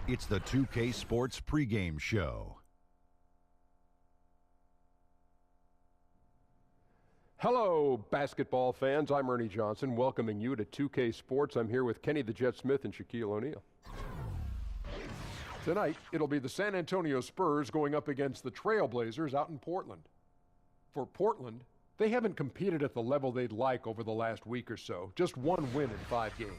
It's the 2K Sports pregame show. Hello, basketball fans. I'm Ernie Johnson, welcoming you to 2K Sports. I'm here with Kenny the Jet Smith and Shaquille O'Neal. Tonight, it'll be the San Antonio Spurs going up against the Trailblazers out in Portland. For Portland, they haven't competed at the level they'd like over the last week or so. Just one win in 5 games.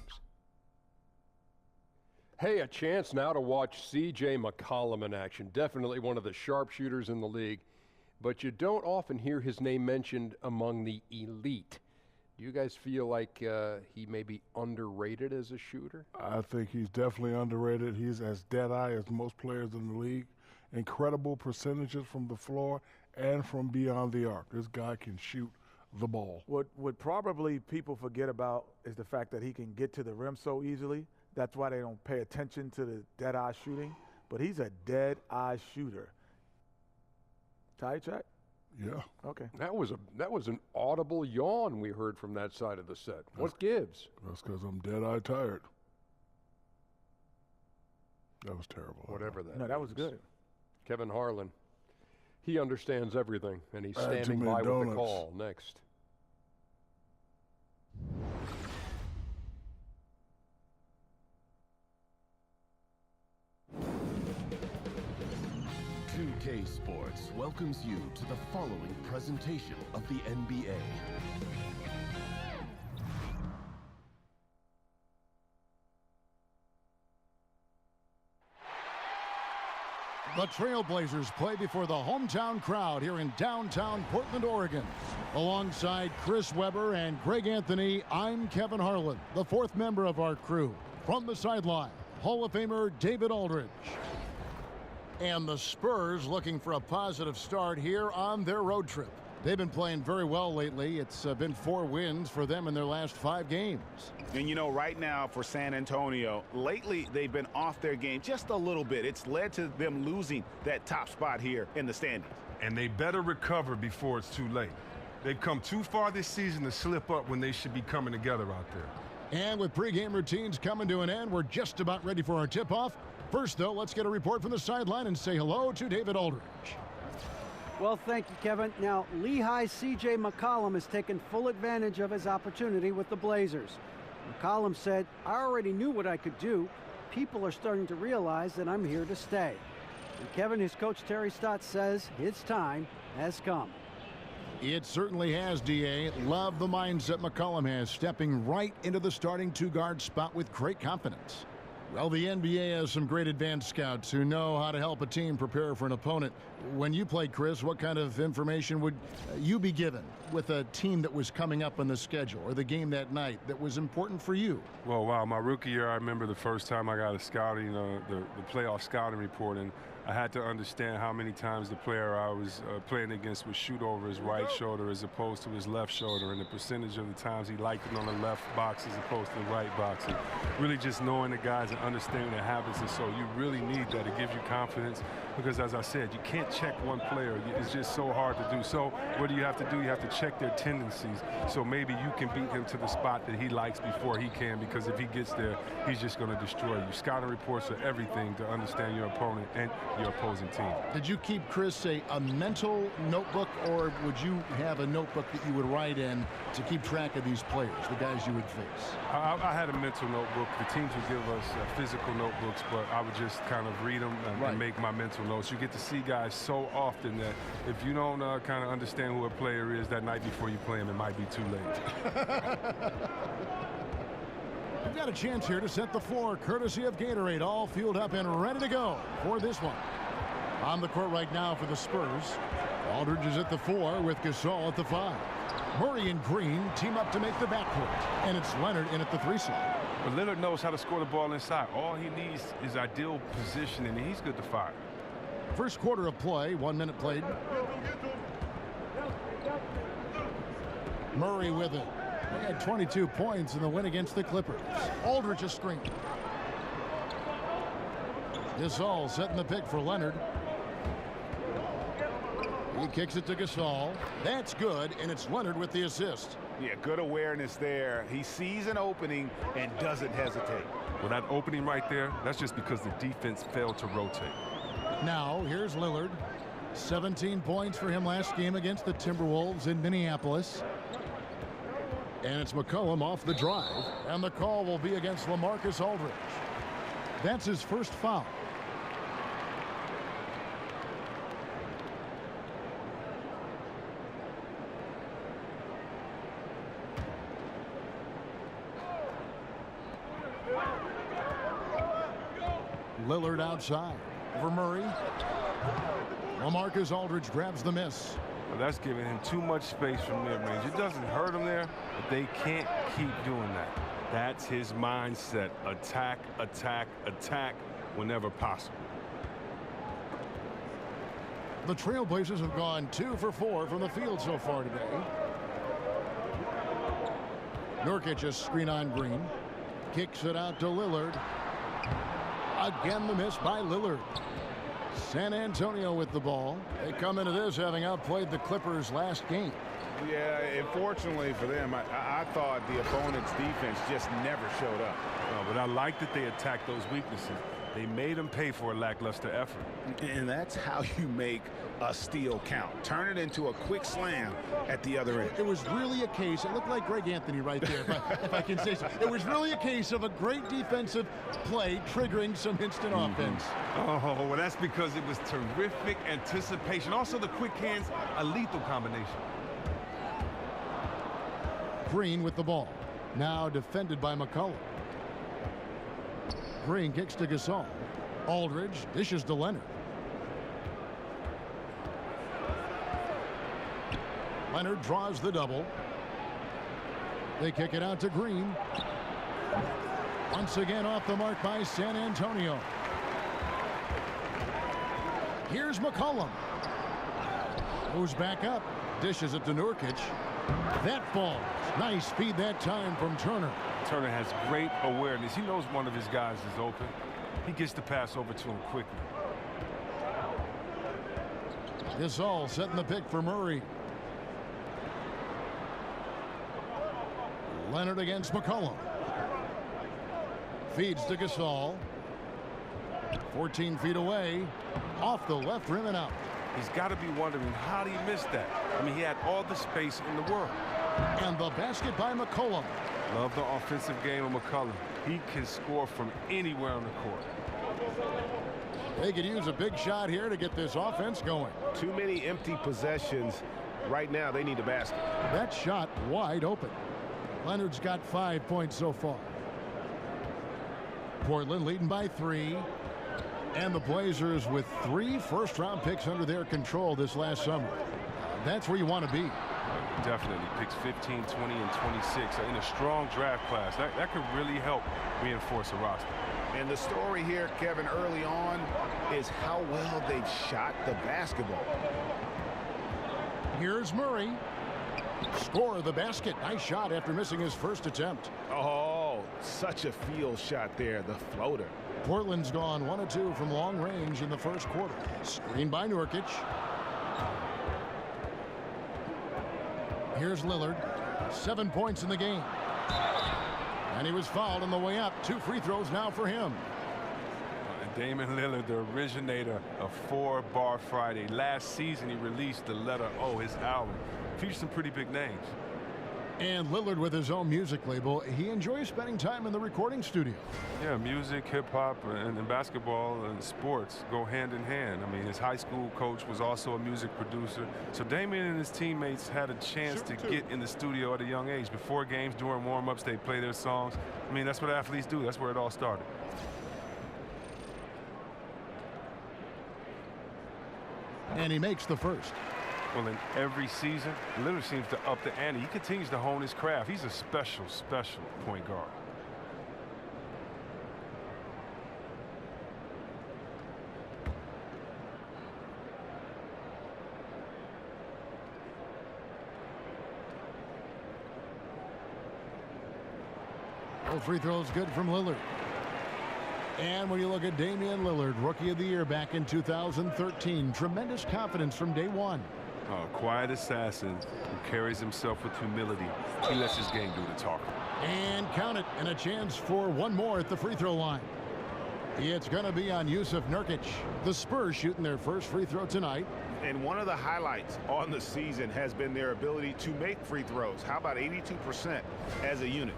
Hey, a chance now to watch CJ McCollum in action. Definitely one of the sharpshooters in the league. But you don't often hear his name mentioned among the elite. Do you guys feel like he may be underrated as a shooter? I think he's definitely underrated. He's as dead-eye as most players in the league. Incredible percentages from the floor and from beyond the arc. This guy can shoot the ball. What probably people forget about is the fact that he can get to the rim so easily. That's why they don't pay attention to the dead-eye shooting. But he's a dead-eye shooter. Tie check? Yeah. Okay. That was an audible yawn we heard from that side of the set. What gives? That's because I'm dead-eye tired. That was terrible. Whatever that No, that was good. Kevin Harlan. He understands everything, and he's standing by with the call next. K Sports welcomes you to the following presentation of the NBA. The Trailblazers play before the hometown crowd here in downtown Portland, Oregon. Alongside Chris Webber and Greg Anthony, I'm Kevin Harlan, the fourth member of our crew. From the sideline, Hall of Famer David Aldridge. And the Spurs looking for a positive start here on their road trip. They've been playing very well lately. It's been 4 wins for them in their last 5 games. And you know, right now for San Antonio, lately they've been off their game just a little bit. It's led to them losing that top spot here in the standings. And they better recover before it's too late. They've come too far this season to slip up when they should be coming together out there. And with pregame routines coming to an end, we're just about ready for our tip-off. First, though, let's get a report from the sideline and say hello to David Aldridge. Well, thank you, Kevin. Now, Lehigh's C.J. McCollum has taken full advantage of his opportunity with the Blazers. McCollum said, "I already knew what I could do. People are starting to realize that I'm here to stay." And Kevin, his coach Terry Stotts says his time has come. It certainly has, D.A. Love the mindset McCollum has, stepping right into the starting 2-guard spot with great confidence. Well, the NBA has some great advanced scouts who know how to help a team prepare for an opponent. When you played, Chris, what kind of information would you be given with a team that was coming up on the schedule or the game that night that was important for you? Well, wow, my rookie year, I remember the first time I got a scouting, the playoff scouting report, and I had to understand how many times the player I was playing against would shoot over his right shoulder as opposed to his left shoulder, and the percentage of the times he liked it on the left box as opposed to the right box. And really just knowing the guys and understanding the habits, and so you really need that. It gives you confidence because, as I said, you can't check one player. It's just so hard to do. So what do you have to do? You have to check their tendencies. So maybe you can beat him to the spot that he likes before he can, because if he gets there, he's just going to destroy you. Scouting reports are everything to understand your opponent and your opposing team. Did you keep, Chris, a mental notebook, or would you have a notebook that you would write in to keep track of these players, the guys you would face? I had a mental notebook. The teams would give us physical notebooks, but I would just kind of read them and make my mental notes. You get to see guys so often that if you don't kind of understand who a player is that night before you play him, it might be too late. We've got a chance here to set the floor, courtesy of Gatorade, all fueled up and ready to go for this one. On the court right now for the Spurs, Aldridge is at the 4 with Gasol at the 5. Murray and Green team up to make the backcourt, and it's Leonard in at the 3 slot. But Lillard knows how to score the ball inside. All he needs is ideal positioning, and he's good to fire. First quarter of play, 1 minute played. Murray with it. They had 22 points in the win against the Clippers. Aldridge a screen. Gasol setting the pick for Leonard. He kicks it to Gasol. That's good, and it's Leonard with the assist. Yeah, good awareness there. He sees an opening and doesn't hesitate. Well, that opening right there, that's just because the defense failed to rotate. Now, here's Lillard. 17 points for him last game against the Timberwolves in Minneapolis. And it's McCollum off the drive. And the call will be against LaMarcus Aldridge. That's his first foul. Lillard outside for Murray. LaMarcus Aldridge grabs the miss. Well, that's giving him too much space from mid-range. It doesn't hurt him there, but they can't keep doing that. That's his mindset. Attack, attack, attack whenever possible. The Trailblazers have gone 2 for 4 from the field so far today. Nurkic a screen on Green. Kicks it out to Lillard. Again the miss by Lillard. San Antonio with the ball. They come into this having outplayed the Clippers last game. Yeah, unfortunately for them, I thought the opponent's defense just never showed up. But I like that they attacked those weaknesses. They made them pay for a lackluster effort. And that's how you make a steal count. Turn it into a quick slam at the other end. It was really a case, it looked like Greg Anthony right there, if I can say so. It was really a case of a great defensive play triggering some instant offense. Oh, well, that's because it was terrific anticipation. Also, the quick hands, a lethal combination. Green with the ball. Now defended by McCollum. Green kicks to Gasol. Aldridge dishes to Leonard. Leonard draws the double. They kick it out to Green. Once again off the mark by San Antonio. Here's McCollum. Goes back up. Dishes it to Nurkic. That falls. Nice feed that time from Turner. Turner has great awareness. He knows one of his guys is open. He gets the pass over to him quickly. Gasol setting the pick for Murray. Leonard against McCollum. Feeds to Gasol. 14 feet away. Off the left rim and out. He's got to be wondering, how did he miss that? I mean, he had all the space in the world. And the basket by McCollum. Love the offensive game of McCollum. He can score from anywhere on the court. They could use a big shot here to get this offense going. Too many empty possessions. Right now, they need a basket. That shot wide open. Leonard's got 5 points so far. Portland leading by 3. And the Blazers with 3 first-round picks under their control this last summer. That's where you want to be. Definitely. Picks 15, 20, and 26 in a strong draft class. That could really help reinforce a roster. And the story here, Kevin, early on is how well they've shot the basketball. Here's Murray. Score the basket. Nice shot after missing his first attempt. Oh, such a field shot there, the floater. Portland's gone 1 of 2 from long range in the first quarter. Screen by Nurkic. Here's Lillard. 7 points in the game. And he was fouled on the way up. 2 free throws now for him. And Damian Lillard, the originator of 4-Bar Friday. Last season, he released the letter O, his album. Featured some pretty big names. And Lillard with his own music label. He enjoys spending time in the recording studio. Yeah, music, hip-hop, and basketball and sports go hand in hand. I mean, his high school coach was also a music producer. So Damian and his teammates had a chance to get in the studio at a young age. Before games, during warm-ups, they play their songs. I mean, that's what athletes do. That's where it all started. And he makes the first. Well, in every season, Lillard seems to up the ante. He continues to hone his craft. He's a special, special point guard. All free throws good from Lillard. And when you look at Damian Lillard, Rookie of the Year back in 2013, tremendous confidence from day one. A quiet assassin who carries himself with humility. He lets his game do the talking. And count it, and a chance for one more at the free throw line. It's going to be on Yusuf Nurkic. The Spurs shooting their first free throw tonight. And one of the highlights on the season has been their ability to make free throws. How about 82% as a unit?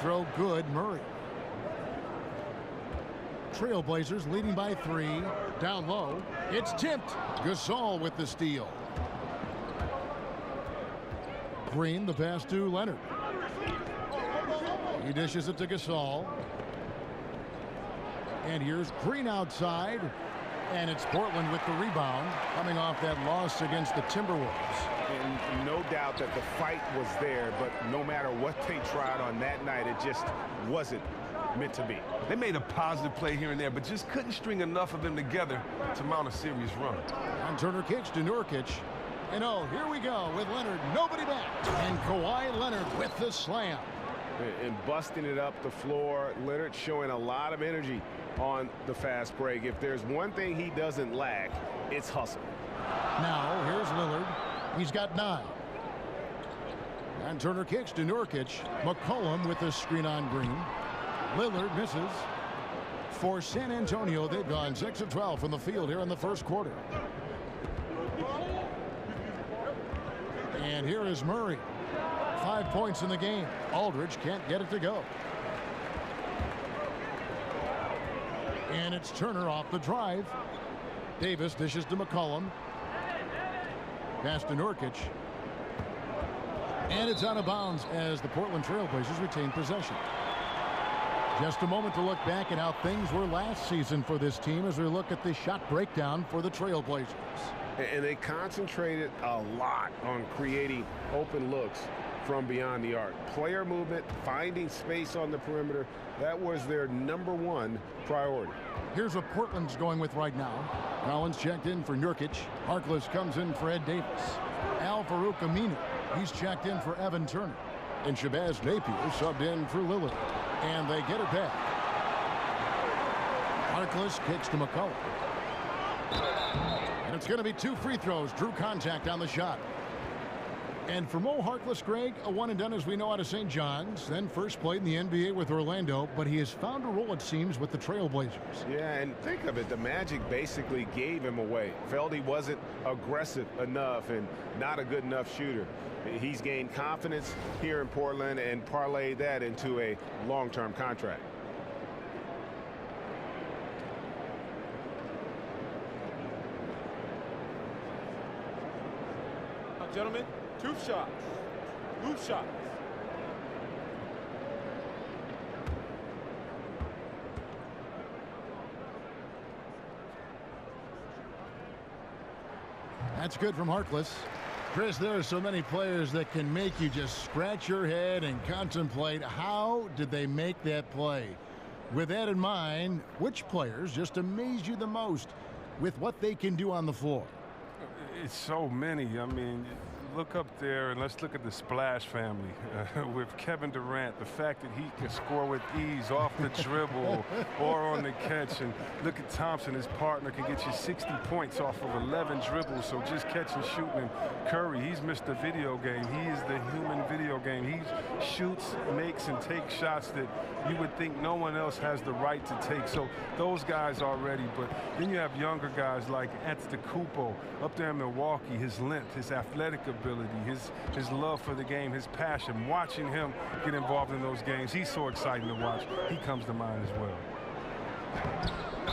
Throw good. Murray. Trailblazers leading by 3. Down low. It's tipped. Gasol with the steal. Green, the pass to Leonard. He dishes it to Gasol. And here's Green outside. And it's Portland with the rebound, coming off that loss against the Timberwolves. And no doubt that the fight was there, but no matter what they tried on that night, it just wasn't meant to be. They made a positive play here and there, but just couldn't string enough of them together to mount a serious run. And Turner kicks to Nurkic. And oh, here we go with Leonard. Nobody back. And Kawhi Leonard with the slam. And busting it up the floor. Leonard showing a lot of energy on the fast break. If there's one thing he doesn't lack, it's hustle. Now, here's Lillard. He's got 9. And Turner kicks to Nurkic. McCollum with the screen on Green. Lillard misses. For San Antonio, they've gone 6 of 12 from the field here in the first quarter. And here is Murray. 5 points in the game. Aldridge can't get it to go. And it's Turner off the drive. Davis dishes to McCollum. Pass to Nurkic. And it's out of bounds as the Portland Trailblazers retain possession. Just a moment to look back at how things were last season for this team as we look at the shot breakdown for the Trailblazers. And they concentrated a lot on creating open looks from beyond the arc. Player movement, finding space on the perimeter, that was their #1 priority. Here's what Portland's going with right now. Collins checked in for Nurkic. Harkless comes in for Ed Davis. Al-Farouq Aminu, he's checked in for Evan Turner. And Shabazz Napier subbed in for Lillard. And they get it back. Harkless kicks to McCollum. And it's going to be 2 free throws. Drew contact on the shot. And for Mo Harkless, Greg, a one and done as we know out of St. John's. Then first played in the NBA with Orlando, but he has found a role, it seems, with the Trailblazers. Yeah, and think of it, the Magic basically gave him away. Felt he wasn't aggressive enough and not a good enough shooter. He's gained confidence here in Portland and parlayed that into a long-term contract. Gentlemen, 2 shots. 2 shots. That's good from Harkless. Chris, there are so many players that can make you just scratch your head and contemplate how did they make that play. With that in mind, which players just amaze you the most with what they can do on the floor? It's so many. I mean, look up there and let's look at the Splash family with Kevin Durant. The fact that he can score with ease off the dribble or on the catch. And look at Thompson, his partner, can get you 60 points off of 11 dribbles. So just catch and shoot. And Curry, he's Mr. Video Game. He is the human video game. He shoots, makes, and takes shots that you would think no one else has the right to take. So those guys are ready. But then you have younger guys like Antetokounmpo up there in Milwaukee. His length, his athletic ability, his love for the game, his passion. Watching him get involved in those games, he's so exciting to watch. He comes to mind as well.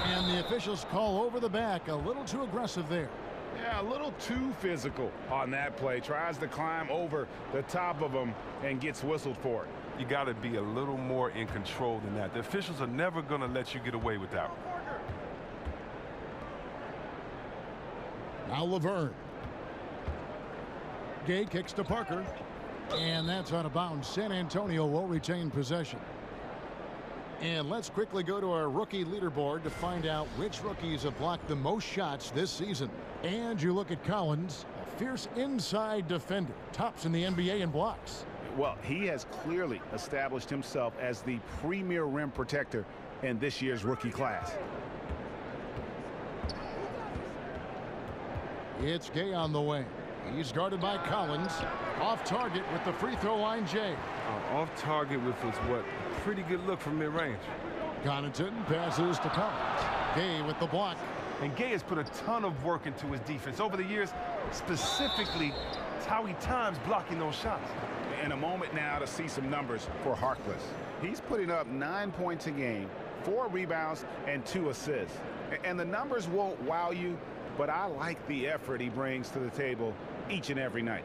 And the officials call over the back. A little too aggressive there. Yeah, a little too physical on that play. Tries to climb over the top of him and gets whistled for it. You got to be a little more in control than that. The officials are never going to let you get away with that. Now Laverne. Gay kicks to Parker. And that's out of bounds. San Antonio will retain possession. And let's quickly go to our rookie leaderboard to find out which rookies have blocked the most shots this season. And you look at Collins, a fierce inside defender, tops in the NBA in blocks. Well, he has clearly established himself as the premier rim protector in this year's rookie class. It's Gay on the wing. He's guarded by Collins. Off target with the free throw line, Jay. Off target with his what? Pretty good look from mid-range. Connaughton passes to Collins. Gay with the block. And Gay has put a ton of work into his defense over the years, specifically how he times blocking those shots. In a moment now to see some numbers for Harkless. He's putting up 9 points a game, 4 rebounds, and 2 assists. And the numbers won't wow you, but I like the effort he brings to the table each and every night.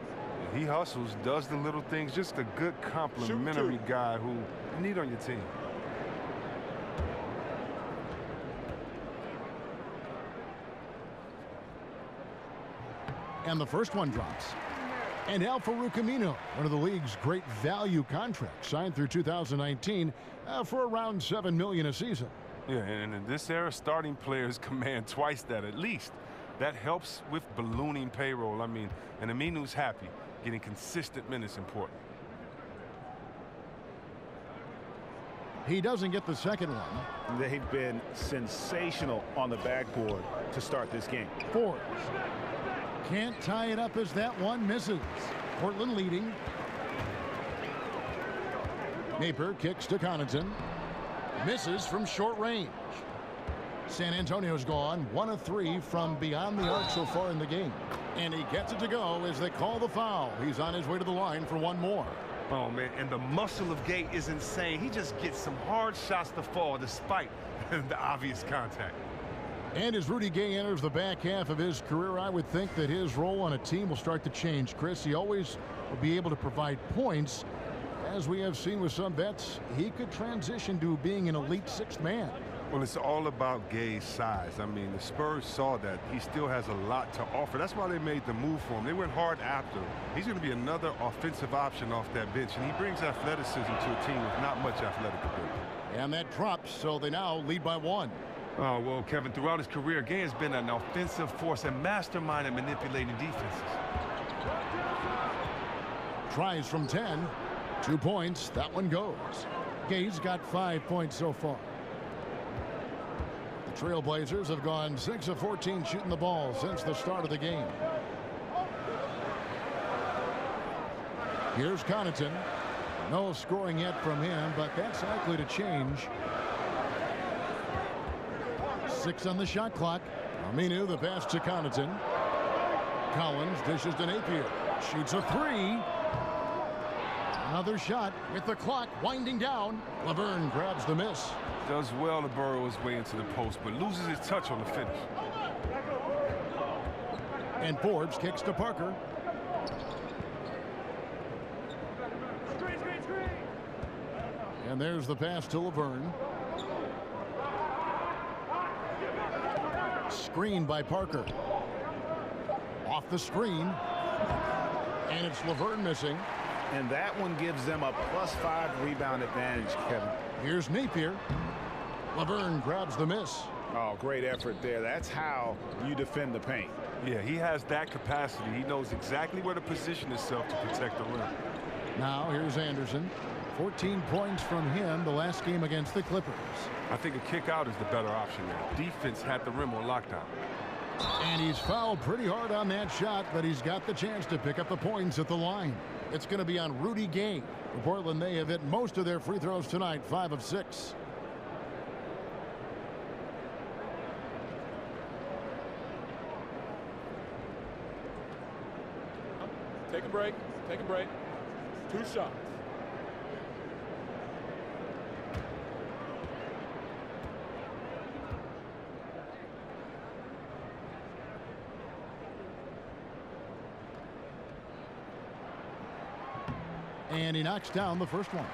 He hustles, does the little things, just a good complimentary guy who you need on your team. And the first one drops. And Al-Farouq Aminu, one of the league's great value contracts, signed through 2019 for around $7 million a season. Yeah, and in this era, starting players command twice that at least. That helps with ballooning payroll. I mean, and Aminu's happy. Getting consistent minutes important. He doesn't get the second one. They've been sensational on the backboard to start this game. Forbes can't tie it up as that one misses. Portland leading. Napier kicks to Connaughton. Misses from short range. San Antonio's gone 1 of 3 from beyond the arc so far in the game. And he gets it to go as they call the foul. He's on his way to the line for one more. Oh, man, and the muscle of Gay is insane. He just gets some hard shots to fall despite the obvious contact. And as Rudy Gay enters the back half of his career, I would think that his role on a team will start to change. Chris, he always will be able to provide points. As we have seen with some vets, he could transition to being an elite sixth man. Well, it's all about Gay's size. I mean, the Spurs saw that. He still has a lot to offer. That's why they made the move for him. They went hard after him. He's going to be another offensive option off that bench, and he brings athleticism to a team with not much athletic ability. And that drops, so they now lead by 1. Oh, well, Kevin, throughout his career, Gay has been an offensive force and mastermind at manipulating defenses. Tries from 10. 2 points. That one goes. Gay's got 5 points so far. The Trailblazers have gone 6 of 14 shooting the ball since the start of the game. Here's Connaughton. No scoring yet from him, but that's likely to change. 6 on the shot clock. Aminu, the pass to Connaughton. Collins dishes to Napier. Shoots a 3. Another shot with the clock winding down. Laverne grabs the miss. Does well to burrow his way into the post, but loses his touch on the finish. And Forbes kicks to Parker. And there's the pass to Laverne. Screen by Parker. Off the screen. And it's Laverne missing. And that one gives them a +5 rebound advantage, Kevin. Here's Napier. Laverne grabs the miss. Oh, great effort there. That's how you defend the paint. Yeah, he has that capacity. He knows exactly where to position himself to protect the rim. Now here's Anderson. 14 points from him the last game against the Clippers. I think a kick out is the better option there. Defense had the rim on lockdown. And he's fouled pretty hard on that shot, but he's got the chance to pick up the points at the line. It's going to be on Rudy Gay. For Portland, they have hit most of their free throws tonight, 5 of 6. Take a break. Take a break. 2 shots. And he knocks down the first one.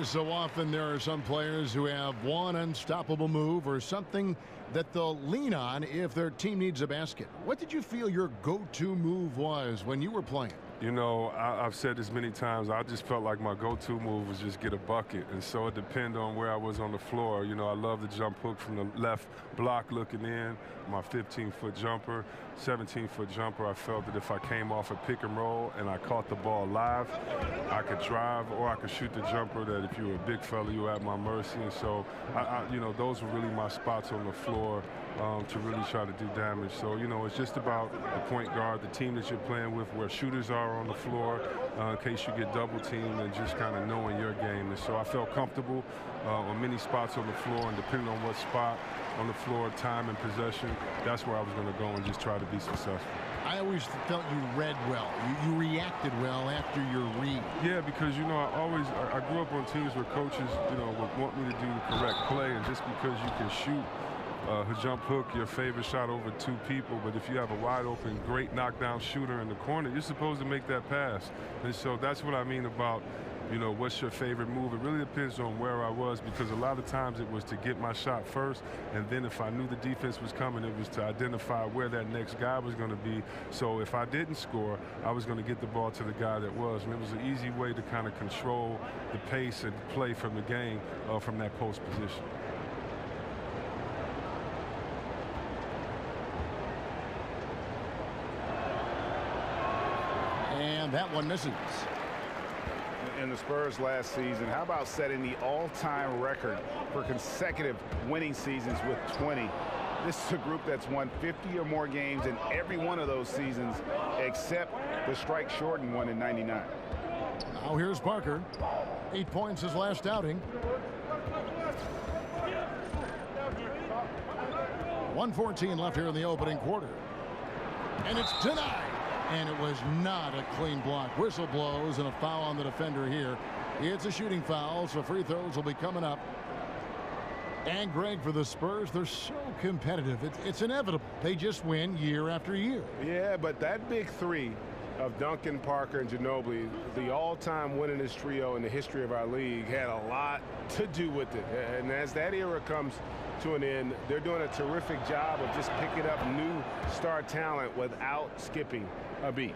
So often there are some players who have one unstoppable move or something that they'll lean on if their team needs a basket. What did you feel your go-to move was when you were playing? You know, I've said this many times, I just felt like my go-to move was just get a bucket. And so it depended on where I was on the floor. You know, I love the jump hook from the left block looking in, my 15-foot jumper, 17-foot jumper. I felt that if I came off a pick and roll and I caught the ball live, I could drive or I could shoot the jumper that if you were a big fella, you were at my mercy. And so, you know, those were really my spots on the floor to really try to do damage. So, you know, it's just about the point guard, the team that you're playing with, where shooters are on the floor, in case you get double teamed, and just kind of knowing your game. And so I felt comfortable on many spots on the floor, and depending on what spot on the floor, time and possession, that's where I was going to go and just try to be successful. I always felt you read well. You reacted well after your read. Yeah, because, you know, I grew up on teams where coaches, you know, would want me to do the correct play, and just because you can shoot a jump hook, your favorite shot over two people, but if you have a wide open, great knockdown shooter in the corner, you're supposed to make that pass. And so that's what I mean about, you know, what's your favorite move? It really depends on where I was, because a lot of times it was to get my shot first, and then if I knew the defense was coming, it was to identify where that next guy was going to be. So if I didn't score, I was going to get the ball to the guy that was. And it was an easy way to kind of control the pace and play from the game from that post position. And that one misses. In the Spurs last season, how about setting the all-time record for consecutive winning seasons with 20? This is a group that's won 50 or more games in every one of those seasons, except the strike-shortened one in '99. Now here's Parker. 8 points his last outing. 1:14 left here in the opening quarter. And it's denied. And it was not a clean block. Whistle blows and a foul on the defender here. It's a shooting foul, so free throws will be coming up. And Greg, for the Spurs, they're so competitive. It's inevitable. They just win year after year. Yeah, but that big three of Duncan, Parker, and Ginobili, the all-time winningest trio in the history of our league, had a lot to do with it. And as that era comes to an end, they're doing a terrific job of just picking up new star talent without skipping a beat.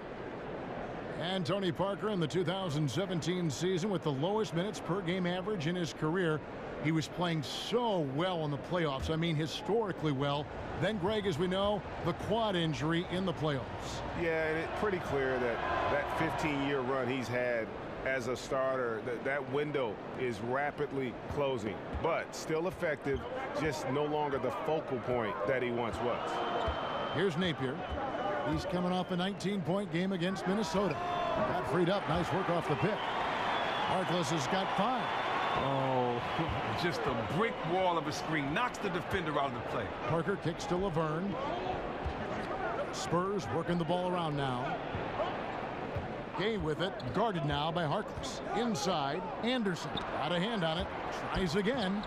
And Tony Parker in the 2017 season with the lowest minutes per game average in his career. He was playing so well in the playoffs. I mean, historically well. Then, Greg, as we know, the quad injury in the playoffs. Yeah, and it's pretty clear that that 15-year run he's had as a starter, that window is rapidly closing, but still effective, just no longer the focal point that he once was. Here's Napier. He's coming off a 19-point game against Minnesota. Got freed up. Nice work off the pick. Harkless has got 5. Oh, just a brick wall of a screen. Knocks the defender out of the play. Parker kicks to Laverne. Spurs working the ball around now. Gay with it. Guarded now by Harkless. Inside. Anderson. Got a hand on it. Tries again.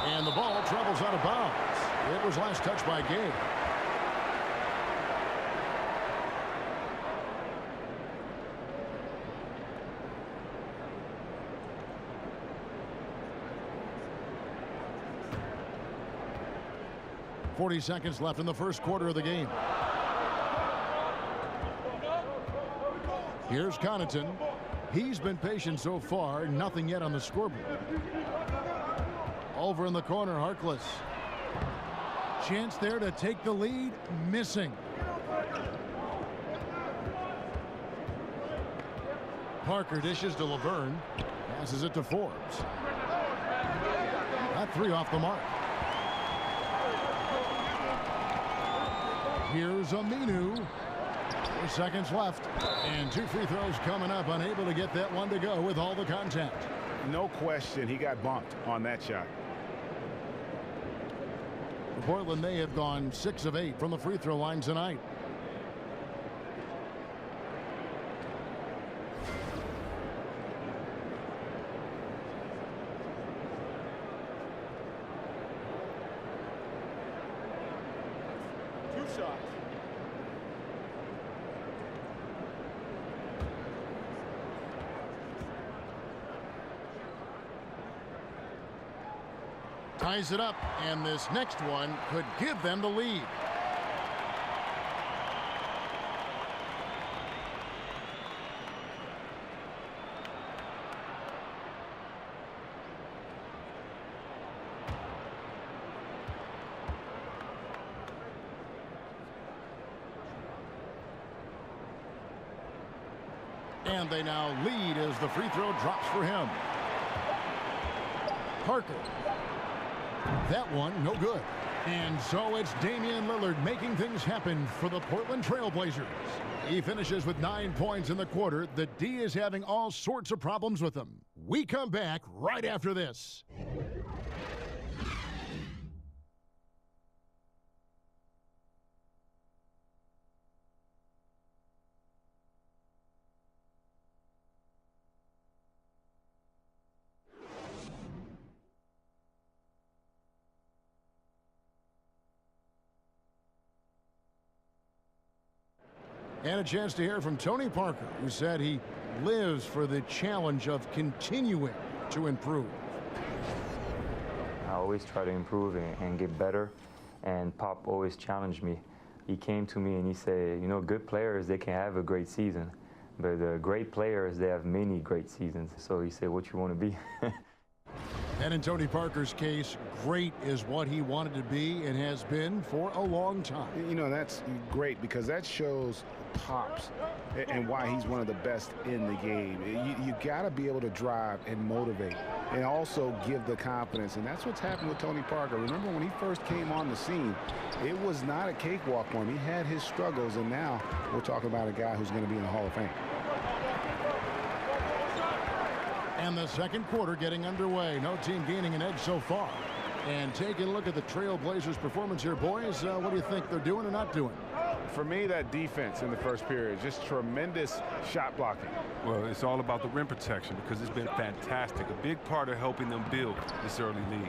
And the ball travels out of bounds. It was last touched by Gay. .40 seconds left in the first quarter of the game. Here's Connaughton. He's been patient so far. Nothing yet on the scoreboard. Over in the corner, Harkless. Chance there to take the lead. Missing. Parker dishes to Laverne. Passes it to Forbes. That 3 off the mark. Here's Aminu. 4 seconds left. And 2 free throws coming up. Unable to get that one to go with all the contact. No question he got bumped on that shot. For Portland, they have gone 6 of 8 from the free throw line tonight. Ties it up, and this next one could give them the lead. And they now lead as the free throw drops for him. Parker. That one, no good. And so it's Damian Lillard making things happen for the Portland Trailblazers. He finishes with 9 points in the quarter. The D is having all sorts of problems with him. We come back right after this. And a chance to hear from Tony Parker, who said he lives for the challenge of continuing to improve. I always try to improve and get better, and Pop always challenged me. He came to me and he said, you know, good players, they can have a great season, but the great players, they have many great seasons. So he said, what you want to be? And in Tony Parker's case, great is what he wanted to be and has been for a long time. You know, that's great because that shows Pops and why he's one of the best in the game. You got to be able to drive and motivate and also give the confidence. And that's what's happened with Tony Parker. Remember when he first came on the scene, it was not a cakewalk for him. He had his struggles, and now we're talking about a guy who's going to be in the Hall of Fame. And the second quarter getting underway. No team gaining an edge so far. And taking a look at the Trailblazers' performance here, boys. What do you think they're doing or not doing? For me, that defense in the first period, just tremendous shot blocking. Well, it's all about the rim protection because it's been fantastic. A big part of helping them build this early lead.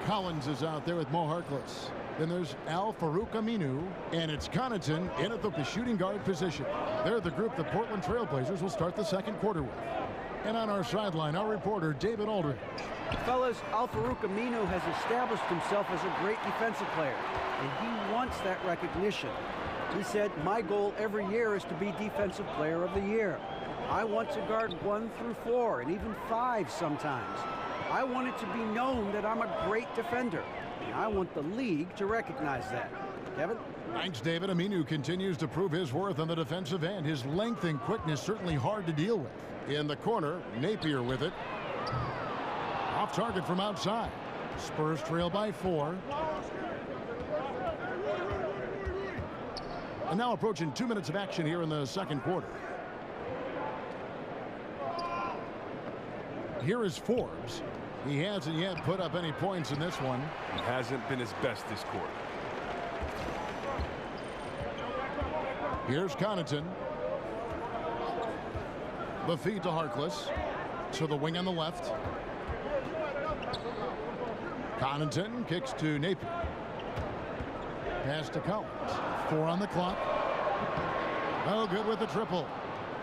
Collins is out there with Mo Harkless. Then there's Al-Farouq Aminu, and it's Connaughton in at the shooting guard position. They're the group the Portland Trailblazers will start the second quarter with. And on our sideline, our reporter, David Aldridge. Fellas, Al-Farouq Aminu has established himself as a great defensive player, and he wants that recognition. He said, my goal every year is to be Defensive Player of the Year. I want to guard 1 through 4 and even 5 sometimes. I want it to be known that I'm a great defender, and I want the league to recognize that. Kevin? Thanks, David. Aminu continues to prove his worth on the defensive end. His length and quickness certainly hard to deal with. In the corner, Napier with it. Off target from outside. Spurs trail by 4. And now approaching 2 minutes of action here in the second quarter. Here is Forbes. He hasn't yet put up any points in this one. He hasn't been his best this quarter. Here's Connaughton. The feed to Harkless. To the wing on the left. Connaughton kicks to Napier. Pass to Collins. 4 on the clock. Oh, good with the triple.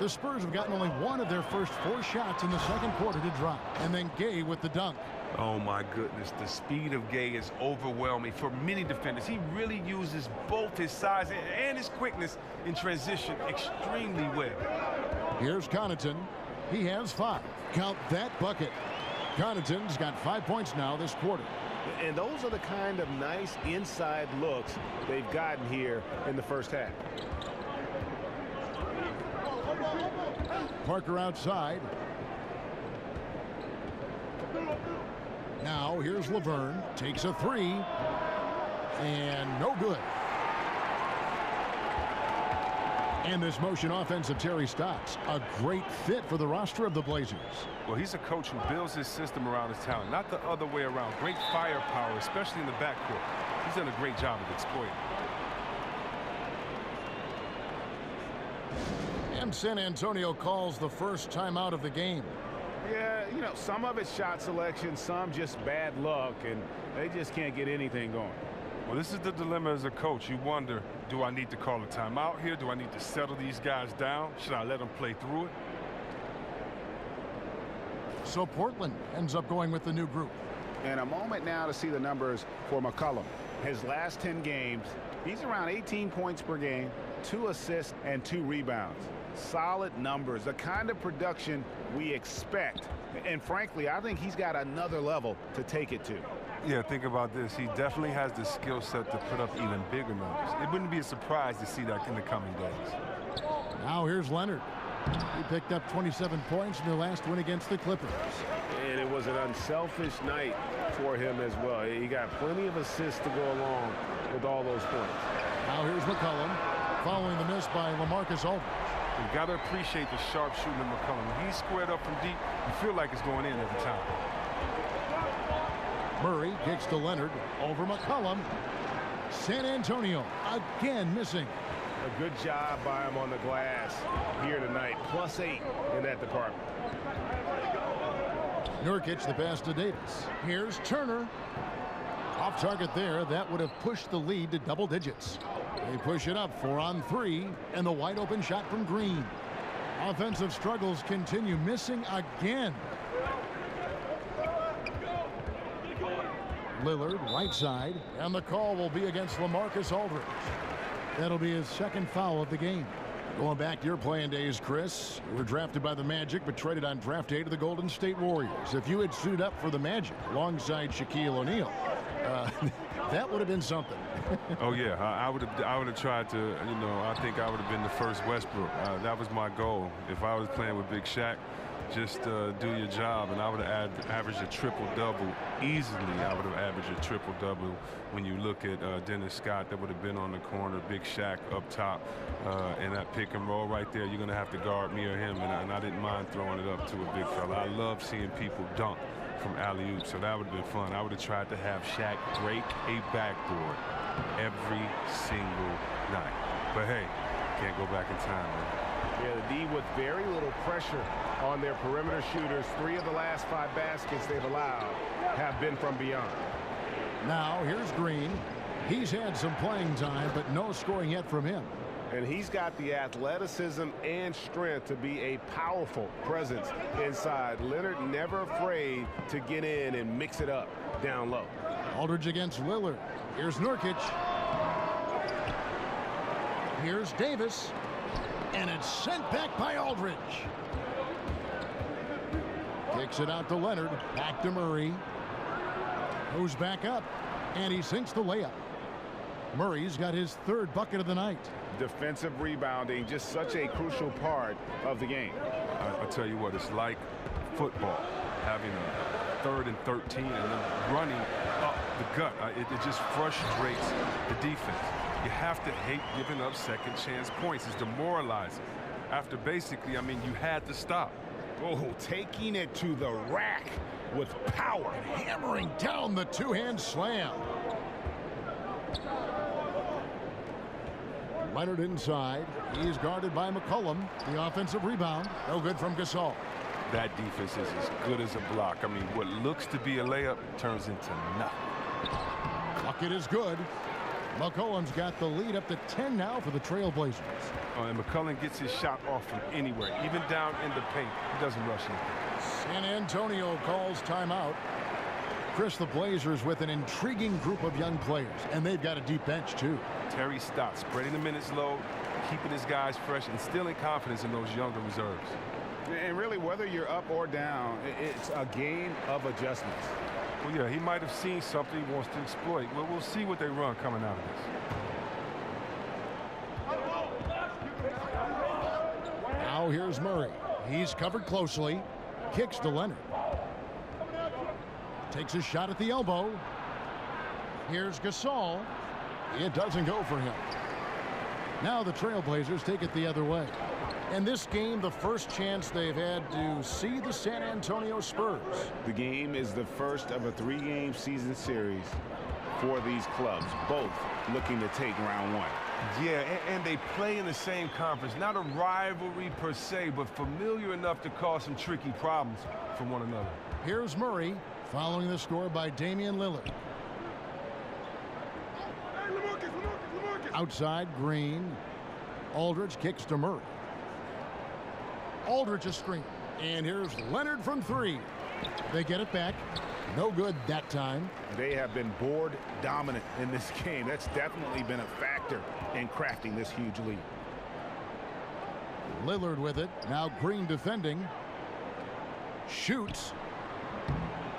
The Spurs have gotten only 1 of their first 4 shots in the second quarter to drop. And then Gay with the dunk. Oh, my goodness. The speed of Gay is overwhelming for many defenders. He really uses both his size and his quickness in transition extremely well. Here's Connaughton. He has 5. Count that bucket. Connaughton's got 5 points now this quarter. And those are the kind of nice inside looks they've gotten here in the first half. Parker outside. Now here's Laverne. Takes a 3. And no good. And this motion offense of Terry Stotts, a great fit for the roster of the Blazers. Well, he's a coach who builds his system around his talent, not the other way around. Great firepower, especially in the backcourt. He's done a great job of exploiting. And San Antonio calls the first timeout of the game. Yeah, you know, some of it's shot selection, some just bad luck, and they just can't get anything going. Well, this is the dilemma as a coach. You wonder, do I need to call a timeout here? Do I need to settle these guys down? Should I let them play through it? So Portland ends up going with the new group. And a moment now to see the numbers for McCollum. His last 10 games, he's around 18 points per game, 2 assists, and 2 rebounds. Solid numbers, the kind of production we expect. And frankly, I think he's got another level to take it to. Yeah, think about this. He definitely has the skill set to put up even bigger numbers. It wouldn't be a surprise to see that in the coming days. Now here's Leonard. He picked up 27 points in their last win against the Clippers. And it was an unselfish night for him as well. He got plenty of assists to go along with all those points. Now here's McCollum following the miss by LaMarcus Aldridge. You got to appreciate the sharp shooting of McCollum. When he's squared up from deep, you feel like it's going in every time. Murray kicks to Leonard over McCollum. San Antonio again missing. A good job by him on the glass here tonight. +8 in that department. Nurkic the pass to Davis. Here's Turner. Off target there. That would have pushed the lead to double digits. They push it up 4 on 3, and the wide open shot from Green. Offensive struggles continue, missing again. Lillard right side, and the call will be against LaMarcus Aldridge. That'll be his second foul of the game. Going back to your playing days, Chris, you were drafted by the Magic but traded on draft day to the Golden State Warriors. If you had suited up for the Magic alongside Shaquille O'Neal, that would have been something. Oh yeah, I would have tried to. I think I would have been the first Westbrook. That was my goal. If I was playing with Big Shaq, just do your job, and I would have averaged a triple-double easily. I would have averaged a triple-double. When you look at Dennis Scott, that would have been on the corner, Big Shaq up top, and that pick and roll right there. You're going to have to guard me or him, and I didn't mind throwing it up to a big fella. I love seeing people dunk from alley-oop, so that would have been fun. I would have tried to have Shaq break a backboard every single night. But hey, can't go back in time, man. Yeah, the D with very little pressure on their perimeter shooters. 3 of the last 5 baskets they've allowed have been from beyond. Now here's Green. He's had some playing time, but no scoring yet from him. And he's got the athleticism and strength to be a powerful presence inside. Leonard never afraid to get in and mix it up down low. Aldridge against Lillard. Here's Nurkic. Here's Davis. And it's sent back by Aldridge. Kicks it out to Leonard. Back to Murray. Goes back up. And he sinks the layup. Murray's got his 3rd bucket of the night. Defensive rebounding, just such a crucial part of the game. I'll tell you what, it's like football, having a 3rd and 13 and then running up the gut. It just frustrates the defense. You have to hate giving up second chance points. It's demoralizing. After basically, you had to stop. Oh, taking it to the rack with power. Hammering down the 2-hand slam. Leonard inside. He's guarded by McCollum. The offensive rebound. No good from Gasol. That defense is as good as a block. What looks to be a layup turns into nothing. Bucket is good. McCollum's got the lead up to 10 now for the Trailblazers. And McCollum gets his shot off from anywhere, even down in the paint. He doesn't rush it. San Antonio calls timeout. Chris, the Blazers with an intriguing group of young players, and they've got a deep bench, too. Terry Stotts spreading the minutes low, keeping his guys fresh, and instilling confidence in those younger reserves. And really, whether you're up or down, it's a game of adjustments. Well, yeah, he might have seen something he wants to exploit. Well, we'll see what they run coming out of this. Now here's Murray. He's covered closely. Kicks to Leonard. Takes a shot at the elbow. Here's Gasol. It doesn't go for him. Now the Trailblazers take it the other way. And this game, the first chance they've had to see the San Antonio Spurs. The game is the first of a 3-game season series for these clubs, both looking to take round 1. Yeah, and they play in the same conference. Not a rivalry per se, but familiar enough to cause some tricky problems for one another. Here's Murray, following the score by Damian Lillard. Outside, Green. Aldridge kicks to Murray. Aldridge a screen. And here's Leonard from 3. They get it back. No good that time. They have been board dominant in this game. That's definitely been a factor in crafting this huge lead. Lillard with it. Now Green defending. Shoots.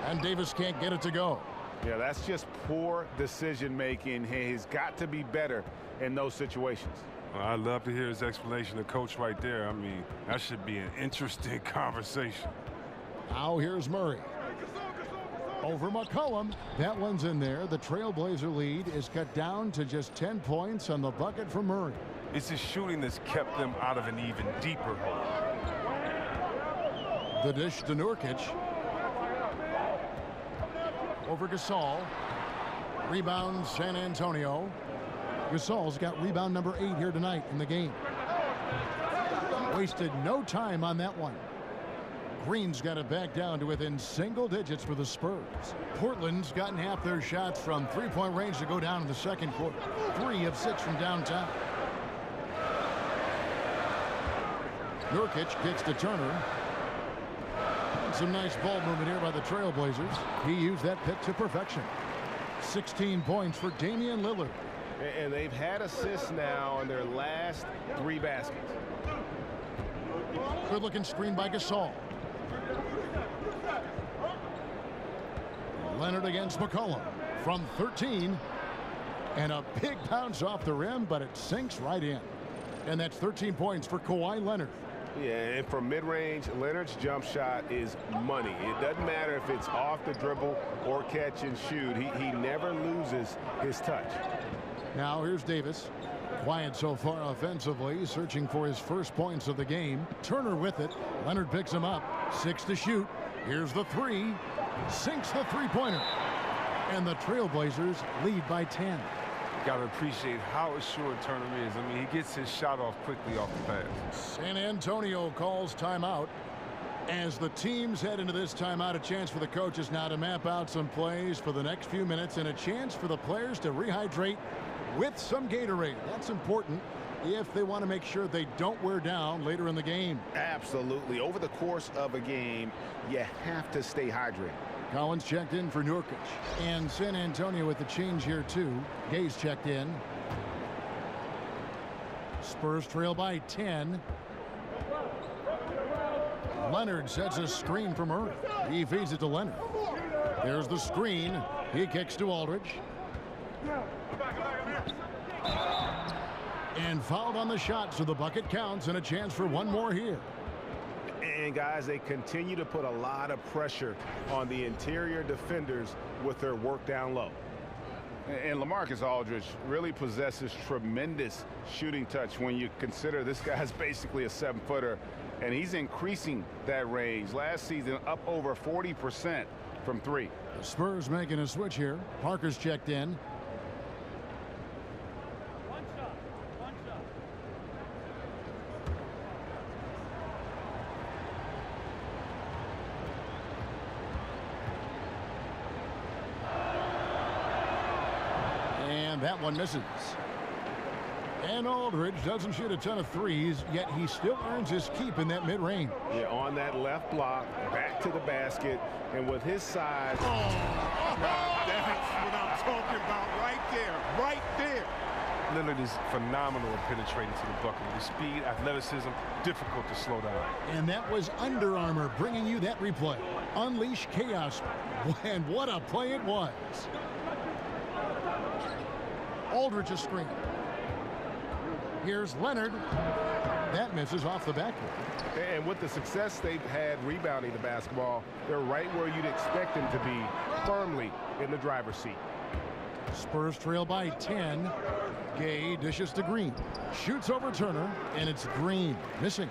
And Davis can't get it to go. Yeah, that's just poor decision making. He's got to be better in those situations. Well, I'd love to hear his explanation of Coach right there. I mean, that should be an interesting conversation. Now here's Murray. Over McCollum. That one's in there. The Trailblazer lead is cut down to just 10 points on the bucket for Murray. It's his shooting that's kept them out of an even deeper hole. The dish to Nurkic. Over Gasol. Rebound San Antonio. Gasol's got rebound number 8 here tonight in the game. Wasted no time on that one. Green's got it back down to within single digits for the Spurs. Portland's gotten half their shots from three-point range to go down in the second quarter. 3 of 6 from downtown. Nurkic kicks to Turner. Some nice ball movement here by the Trailblazers. He used that pick to perfection. 16 points for Damian Lillard. And they've had assists now in their last 3 baskets. Good looking screen by Gasol. Leonard against McCollum from 13. And a big bounce off the rim, but it sinks right in. And that's 13 points for Kawhi Leonard. Yeah, and from mid-range, Leonard's jump shot is money. It doesn't matter if it's off the dribble or catch and shoot. He never loses his touch. Now here's Davis. Quiet so far offensively, searching for his first points of the game. Turner with it. Leonard picks him up. 6 to shoot. Here's the 3. Sinks the three-pointer. And the Trailblazers lead by 10. Got to appreciate how assured Turner is. I mean, he gets his shot off quickly off the pass. San Antonio calls timeout. As the teams head into this timeout, a chance for the coaches now to map out some plays for the next few minutes and a chance for the players to rehydrate with some Gatorade. That's important if they want to make sure they don't wear down later in the game. Absolutely. Over the course of a game, you have to stay hydrated. Collins checked in for Nurkic. And San Antonio with the change here, too. Gay's checked in. Spurs trail by 10. Leonard sets a screen from Murray. He feeds it to Leonard. There's the screen. He kicks to Aldridge. And fouled on the shot, so the bucket counts and a chance for one more here. And guys, they continue to put a lot of pressure on the interior defenders with their work down low. And LaMarcus Aldridge really possesses tremendous shooting touch when you consider this guy's basically a 7-footer, and he's increasing that range. Last season, up over 40% from 3. The Spurs making a switch here. Parker's checked in. That one misses. And Aldridge doesn't shoot a ton of threes, yet he still earns his keep in that mid-range. Yeah, on that left block, back to the basket, and with his size. Now, that's what I'm talking about right there, right there. Lillard is phenomenal at penetrating to the bucket. With speed, athleticism, difficult to slow down. And that was Under Armour bringing you that replay. Unleash chaos. And what a play it was. Aldridge a screen. Here's Leonard. That misses off the backboard. And with the success they've had rebounding the basketball, they're right where you'd expect them to be, firmly in the driver's seat. Spurs trail by 10. Gay dishes to Green. Shoots over Turner, and it's Green missing.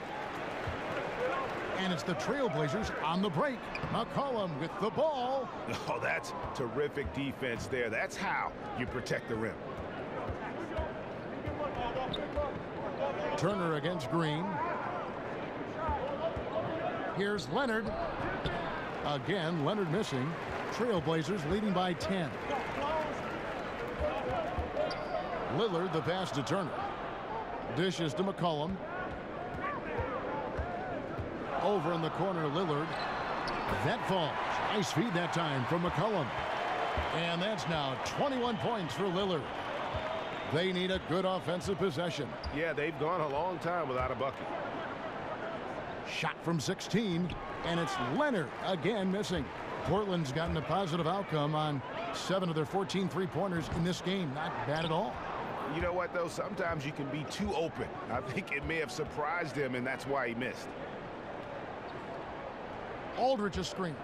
And it's the Trailblazers on the break. McCollum with the ball. Oh, that's terrific defense there. That's how you protect the rim. Turner against Green. Here's Leonard. Again, Leonard missing. Trailblazers leading by 10. Lillard the pass to Turner. Dishes to McCollum. Over in the corner, Lillard. That falls. Nice feed that time from McCollum. And that's now 21 points for Lillard. They need a good offensive possession. Yeah, they've gone a long time without a bucket. Shot from 16, and it's Leonard again missing. Portland's gotten a positive outcome on 7 of their 14 three-pointers in this game. Not bad at all. You know what, though? Sometimes you can be too open. I think it may have surprised him, and that's why he missed. Aldridge a screen.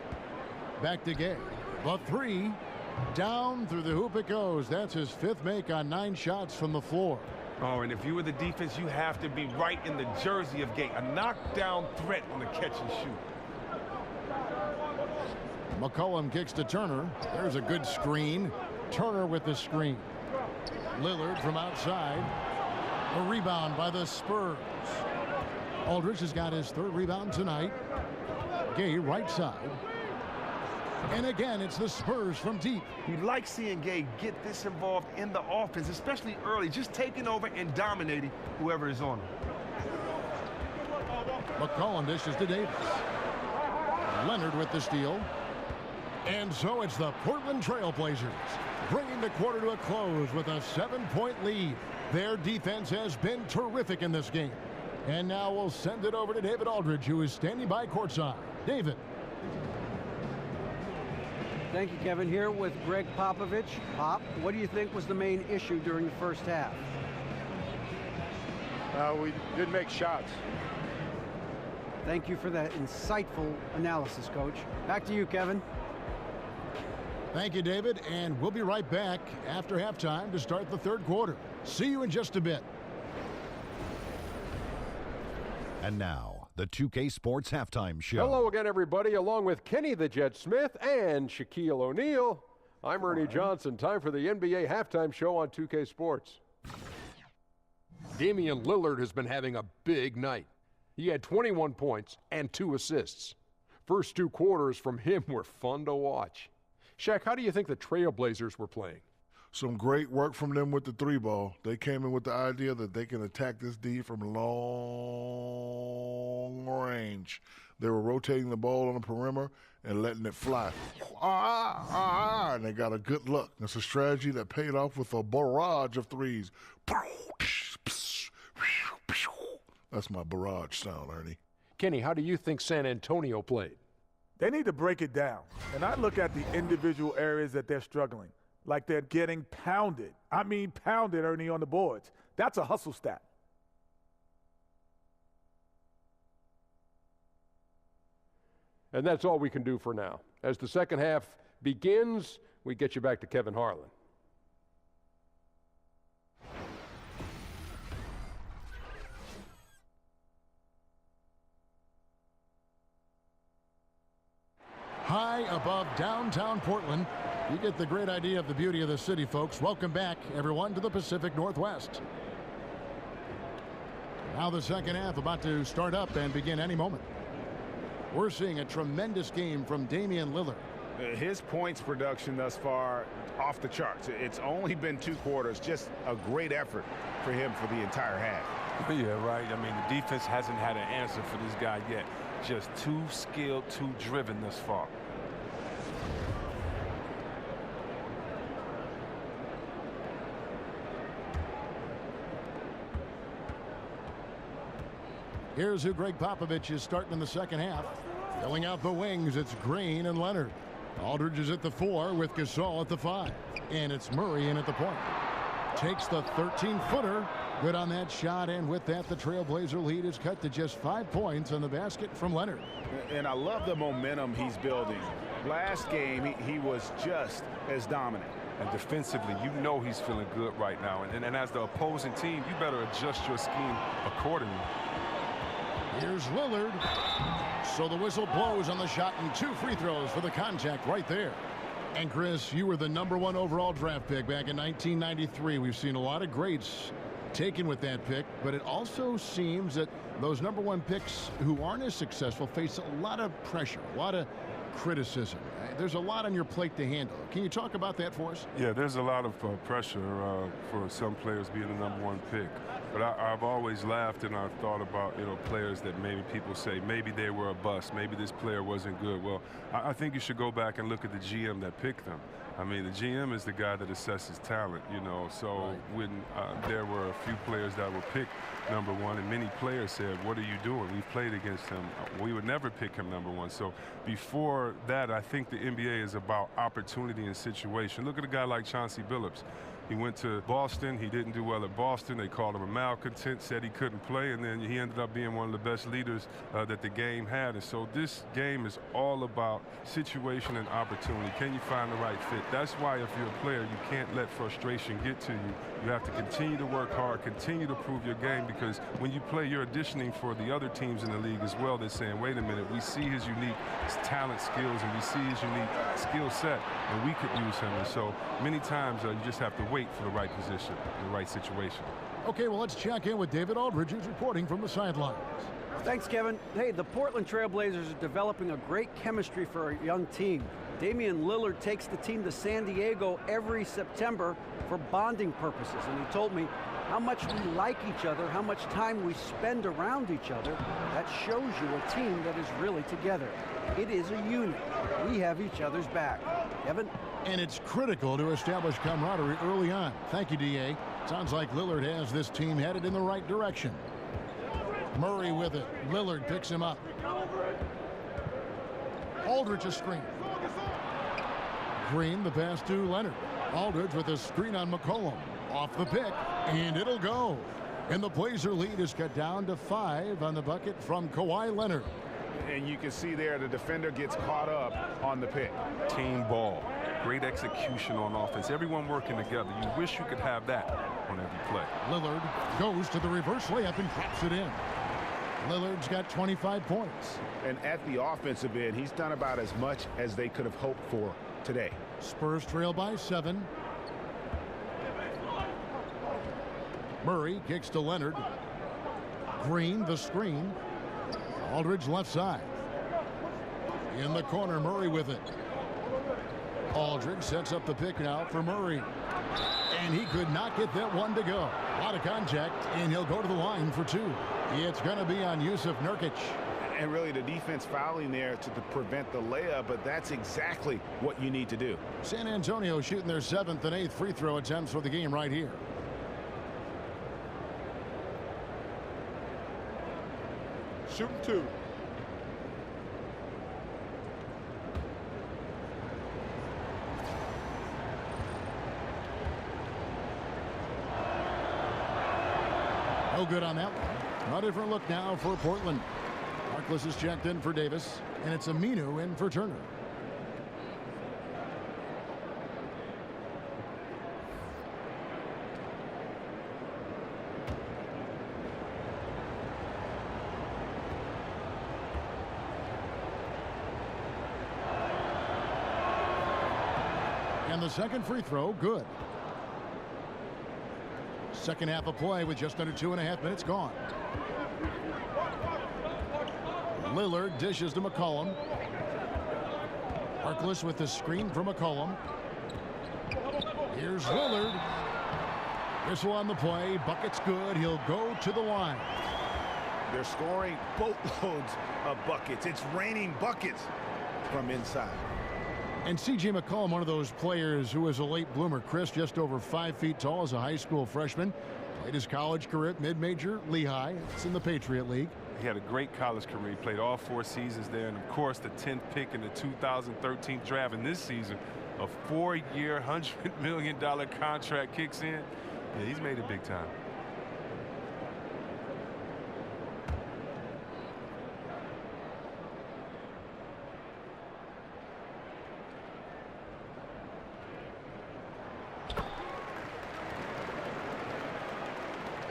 Back to Gay. The three. Down through the hoop it goes. That's his 5th make on 9 shots from the floor. Oh, and if you were the defense, you have to be right in the jersey of Gay. A knockdown threat on the catch and shoot. McCollum kicks to Turner. There's a good screen. Turner with the screen. Lillard from outside. A rebound by the Spurs. Aldridge has got his 3rd rebound tonight. Gay right side. And again, it's the Spurs from deep. You like seeing Gay get this involved in the offense, especially early, just taking over and dominating whoever is on him. McCollum dishes to Davis. Leonard with the steal. And so it's the Portland Trailblazers bringing the quarter to a close with a 7-point lead. Their defense has been terrific in this game. And now we'll send it over to David Aldridge, who is standing by courtside. David. Thank you, Kevin. Here with Greg Popovich. Pop, what do you think was the main issue during the first half? We didn't make shots. Thank you for that insightful analysis, Coach. Back to you, Kevin. Thank you, David. And we'll be right back after halftime to start the 3rd quarter. See you in just a bit. And now, the 2K Sports Halftime Show. Hello again, everybody. Along with Kenny the Jet Smith and Shaquille O'Neal, I'm Ernie Johnson. Time for the NBA Halftime Show on 2K Sports. Damian Lillard has been having a big night. He had 21 points and 2 assists. First 2 quarters from him were fun to watch. Shaq, how do you think the Trailblazers were playing? Some great work from them with the 3-ball. They came in with the idea that they can attack this D from long range. They were rotating the ball on the perimeter and letting it fly. And they got a good look. It's a strategy that paid off with a barrage of threes. That's my barrage sound, Ernie. Kenny, how do you think San Antonio played? They need to break it down. And I look at the individual areas that they're struggling. Like they're getting pounded. I mean pounded, Ernie, on the boards. That's a hustle stat. And that's all we can do for now. As the second half begins, we get you back to Kevin Harlan. High above downtown Portland. You get the great idea of the beauty of the city, folks. Welcome back, everyone, to the Pacific Northwest. Now the second half about to start up and begin any moment. We're seeing a tremendous game from Damian Lillard. His points production thus far off the charts. It's only been 2 quarters. Just a great effort for him for the entire half. Yeah, right. I mean, the defense hasn't had an answer for this guy yet. Just too skilled, too driven thus far. Here's who Greg Popovich is starting in the second half. Filling out the wings, it's Green and Leonard. Aldridge is at the 4 with Gasol at the 5. And it's Murray in at the point. Takes the 13-footer. Good on that shot, and with that, the Trailblazer lead is cut to just 5 points on the basket from Leonard. And I love the momentum he's building. Last game, he was just as dominant. And defensively, you know he's feeling good right now. And as the opposing team, you better adjust your scheme accordingly. Here's Lillard. So the whistle blows on the shot and 2 free throws for the contact right there. And Chris, you were the #1 overall draft pick back in 1993. We've seen a lot of greats taken with that pick, but it also seems that those #1 picks who aren't as successful face a lot of pressure, a lot of criticism. There's a lot on your plate to handle. Can you talk about that for us? Yeah, there's a lot of pressure for some players being the #1 pick. But I've always laughed and I've thought about, players that maybe people say maybe they were a bust, maybe this player wasn't good. Well, I think you should go back and look at the GM that picked them. I mean, the GM is the guy that assesses talent, So when there were a few players that were picked #1, and many players said, what are you doing? We've played against him. We would never pick him #1. So before that, I think the NBA is about opportunity and situation. Look at a guy like Chauncey Billups. He went to Boston. He didn't do well at Boston. They called him a malcontent, said he couldn't play, and then he ended up being one of the best leaders that the game had. And so this game is all about situation and opportunity. Can you find the right fit? That's why if you're a player, you can't let frustration get to you. You have to continue to work hard, continue to prove your game, because when you play, you're auditioning for the other teams in the league as well. They're saying, wait a minute, we see his unique talent, skills, and we see his unique skill set, and we could use him. And so many times you just have to wait for the right position, the right situation. Okay, well, let's check in with David Aldridge, who's reporting from the sidelines. Thanks, Kevin. Hey, the Portland Trailblazers are developing a great chemistry for a young team. Damian Lillard takes the team to San Diego every September for bonding purposes, and he told me how much we like each other, how much time we spend around each other. That shows you a team that is really together. It is a unit. We have each other's back. Kevin? And it's critical to establish camaraderie early on. Thank you, D.A. Sounds like Lillard has this team headed in the right direction. Murray with it. Lillard picks him up. Aldridge a screen. Green, the pass to Leonard. Aldridge with a screen on McCollum. Off the pick, and it'll go. And the Blazer lead is cut down to 5 on the bucket from Kawhi Leonard. And you can see there the defender gets caught up on the pick. Team ball. Great execution on offense. Everyone working together. You wish you could have that on every play. Lillard goes to the reverse layup and drops it in. Lillard's got 25 points. And at the offensive end, he's done about as much as they could have hoped for today. Spurs trail by 7. Murray kicks to Leonard. Green, the screen. Aldridge left side. In the corner, Murray with it. Aldridge sets up the pick now for Murray. And he could not get that one to go. A lot of contact, and he'll go to the line for 2. It's going to be on Yusuf Nurkic. And really the defense fouling there to prevent the layup, but that's exactly what you need to do. San Antonio shooting their 7th and 8th free throw attempts for the game right here. Shooting 2. No good on that one. A different look now for Portland. Harkless is checked in for Davis, and it's Aminu in for Turner. And the second free throw, good. Second half of play with just under 2.5 minutes gone. Lillard dishes to McCollum. Harkless with the screen for McCollum. Here's Lillard. Whistle on the play. Bucket's good. He'll go to the line. They're scoring boatloads of buckets. It's raining buckets from inside. And C.J. McCollum, one of those players who was a late bloomer. Chris, just over 5 feet tall as a high school freshman. Played his college career at mid-major Lehigh. It's in the Patriot League. He had a great college career. He played all 4 seasons there. And, of course, the 10th pick in the 2013 draft. And this season, a 4-year, $100 million contract kicks in. Yeah, he's made it big time.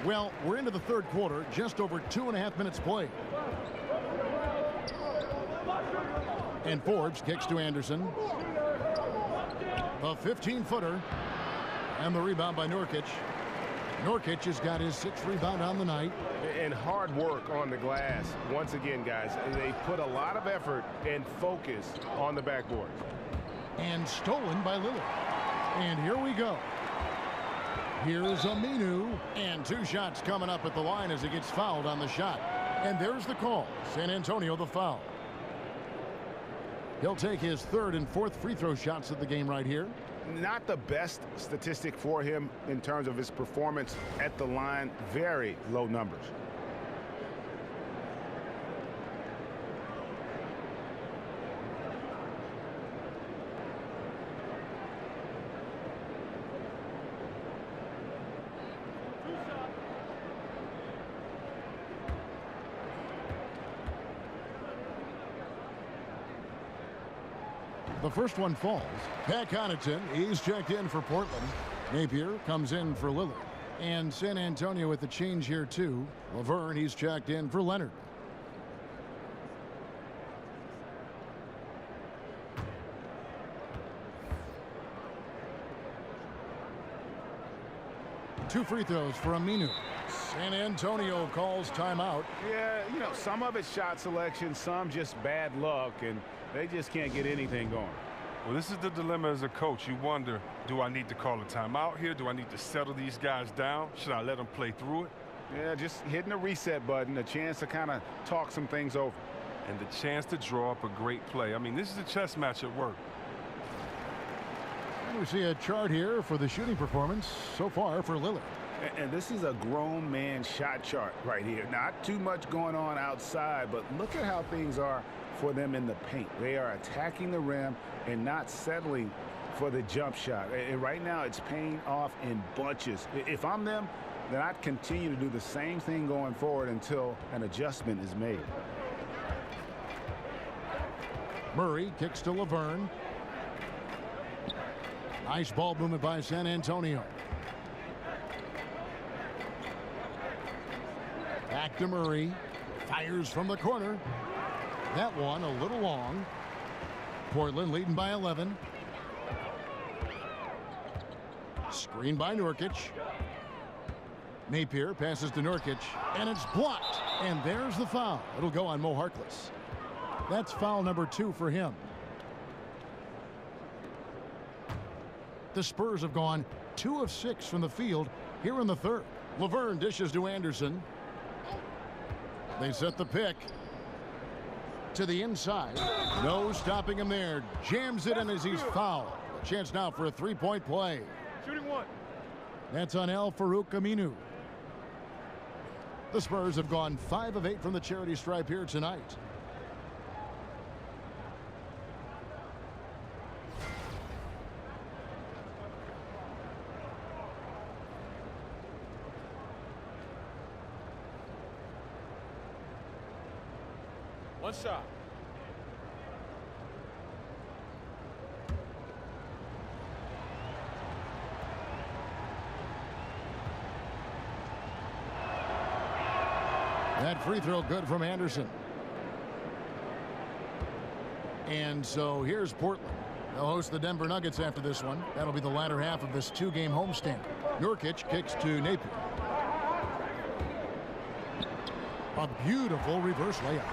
Well, we're into the third quarter, just over 2.5 minutes played. And Forbes kicks to Anderson. A 15-footer. And the rebound by Nurkic. Nurkic has got his 6th rebound on the night. And hard work on the glass. Once again, guys, they put a lot of effort and focus on the backboard. And stolen by Lillard. And here we go. Here's Aminu, and 2 shots coming up at the line as he gets fouled on the shot. And there's the call. San Antonio the foul. He'll take his 3rd and 4th free throw shots of the game right here. Not the best statistic for him in terms of his performance at the line. Very low numbers. The first one falls. Pat Connaughton, he's checked in for Portland. Napier comes in for Lillard. And San Antonio with the change here, too. Laverne, he's checked in for Leonard. Two free throws for Aminu. San Antonio calls timeout. Yeah, you know, some of it's shot selection, some just bad luck, and they just can't get anything going. Well, this is the dilemma as a coach. You wonder, do I need to call a timeout here? Do I need to settle these guys down? Should I let them play through it? Yeah, just hitting the reset button, a chance to kind of talk some things over. And the chance to draw up a great play. I mean, this is a chess match at work. And we see a chart here for the shooting performance so far for Lillard. And this is a grown man shot chart right here. Not too much going on outside, but look at how things are for them in the paint. They are attacking the rim and not settling for the jump shot. And right now it's paying off in bunches. If I'm them, then I'd continue to do the same thing going forward until an adjustment is made. Murray kicks to Laverne. Nice ball movement by San Antonio. Back to Murray. Fires from the corner. That one a little long. Portland leading by 11. Screen by Nurkic. Napier passes to Nurkic, and it's blocked. And there's the foul. It'll go on Mo Harkless. That's foul number 2 for him. The Spurs have gone 2 of 6 from the field here in the third. Laverne dishes to Anderson. They set the pick to the inside. No stopping him there. Jams it in as he's fouled. A chance now for a three-point play. Shooting one. That's on Al-Farouq Aminu. The Spurs have gone 5 of 8 from the charity stripe here tonight. One shot. That free throw good from Anderson. And so here's Portland. They'll host the Denver Nuggets after this one. That'll be the latter half of this 2-game homestand. Nurkic kicks to Napier. A beautiful reverse layup.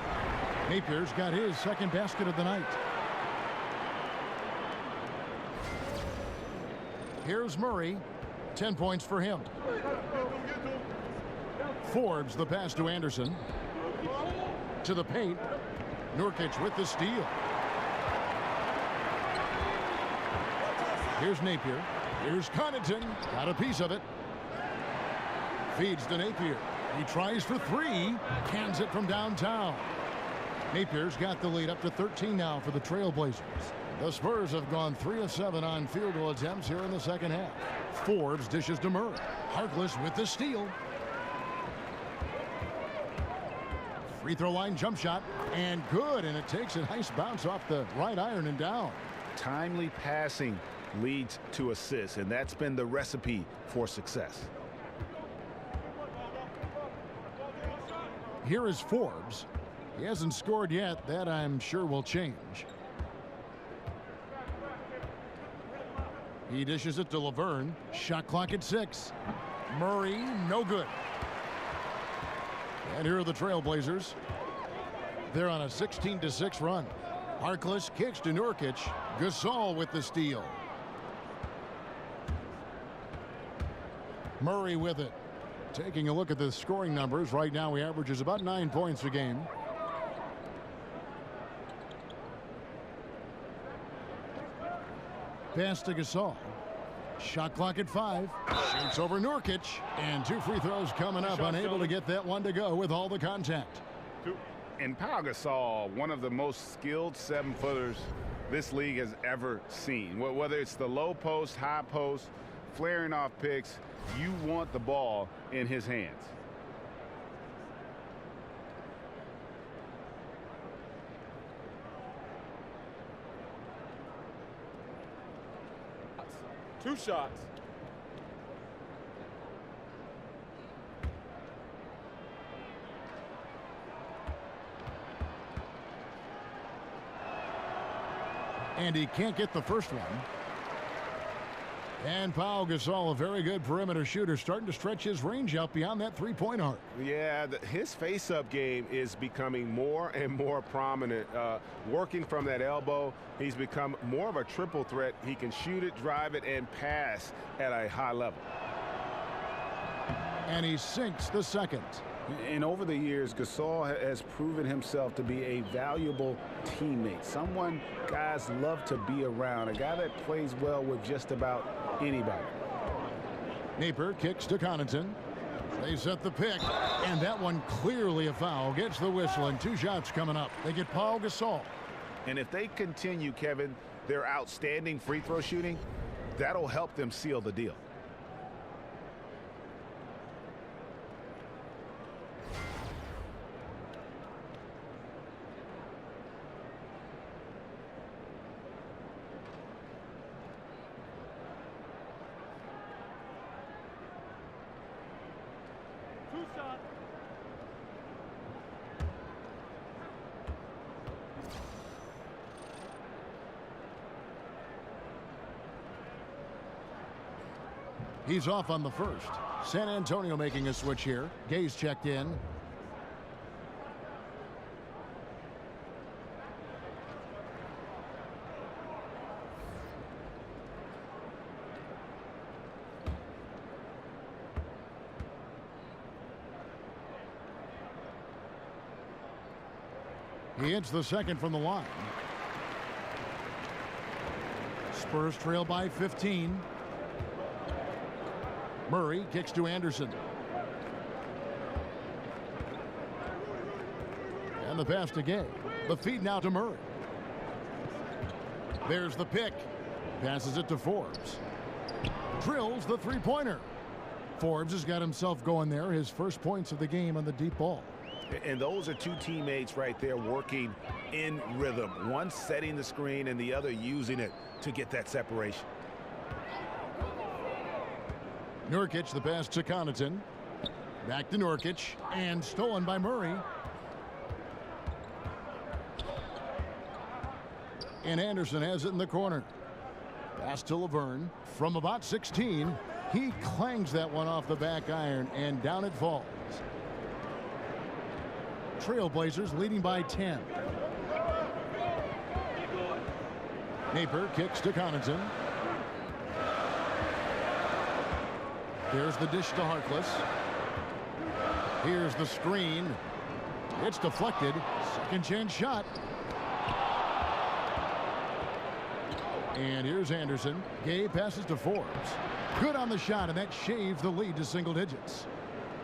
Napier's got his second basket of the night. Here's Murray. 10 points for him. Forbes the pass to Anderson. To the paint. Nurkic with the steal. Here's Napier. Here's Connaughton. Got a piece of it. Feeds to Napier. He tries for 3. Cans it from downtown. Napier's got the lead up to 13 now for the Trailblazers. The Spurs have gone 3 of 7 on field goal attempts here in the second half. Forbes dishes to Murray. Harkless with the steal. Free throw line jump shot, and good, and it takes a nice bounce off the right iron and down. Timely passing leads to assists, and that's been the recipe for success. Here is Forbes. He hasn't scored yet. That I'm sure will change. He dishes it to Laverne. Shot clock at 6. Murray, no good. And here are the Trailblazers. They're on a 16-6 run. Harkless kicks to Nurkic. Gasol with the steal. Murray with it. Taking a look at the scoring numbers. Right now he averages about 9 points a game. Pass to Gasol. Shot clock at 5. Shoots over Nurkic. And 2 free throws coming up. Unable to get that one to go with all the contact. And Pau Gasol, one of the most skilled 7-footers this league has ever seen. Whether it's the low post, high post, flaring off picks, you want the ball in his hands. 2 shots. And he can't get the first one. And Pau Gasol, a very good perimeter shooter, starting to stretch his range out beyond that three-point arc. Yeah, his face-up game is becoming more and more prominent. Working from that elbow, he's become more of a triple threat. He can shoot it, drive it, and pass at a high level. And he sinks the second. And over the years, Gasol has proven himself to be a valuable teammate, someone guys love to be around, a guy that plays well with just about anybody. Napier kicks to Connaughton. They set the pick, and that one clearly a foul. Gets the whistle, and 2 shots coming up. They get Pau Gasol. And if they continue, Kevin, their outstanding free throw shooting, that'll help them seal the deal. He's off on the first. San Antonio making a switch here. Gay's checked in. He hits the second from the line. Spurs trail by 15. Murray kicks to Anderson. And the pass to Gay. The feed now to Murray. There's the pick. Passes it to Forbes. Drills the three-pointer. Forbes has got himself going there. His first points of the game on the deep ball. And those are 2 teammates right there working in rhythm. One setting the screen and the other using it to get that separation. Nurkic, the pass to Connaughton. Back to Nurkic, and stolen by Murray. And Anderson has it in the corner. Pass to Laverne. From about 16, he clangs that one off the back iron, and down it falls. Trailblazers leading by 10. Napier kicks to Connaughton. Here's the dish to Harkless. Here's the screen. It's deflected. Second chance shot. And here's Anderson. Gay passes to Forbes. Good on the shot, and that shaves the lead to single digits.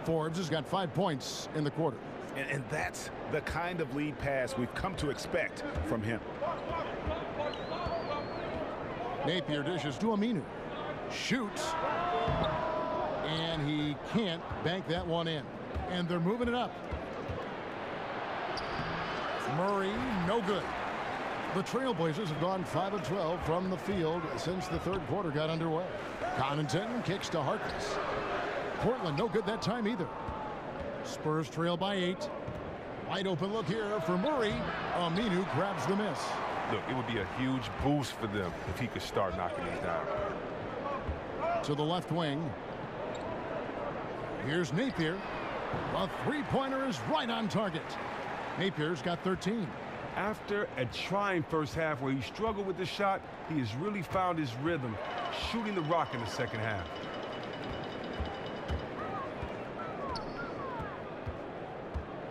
Forbes has got 5 points in the quarter. And that's the kind of lead pass we've come to expect from him. Napier dishes to Aminu. Shoots. And he can't bank that one in. And they're moving it up. Murray, no good. The Trailblazers have gone 5 of 12 from the field since the third quarter got underway. Connaughton kicks to Harkless. Portland, no good that time either. Spurs trail by 8. Wide open look here for Murray. Aminu grabs the miss. Look, it would be a huge boost for them if he could start knocking these down. To the left wing. Here's Napier. A three-pointer is right on target. Napier's got 13. After a trying first half where he struggled with the shot, he has really found his rhythm, shooting the rock in the second half.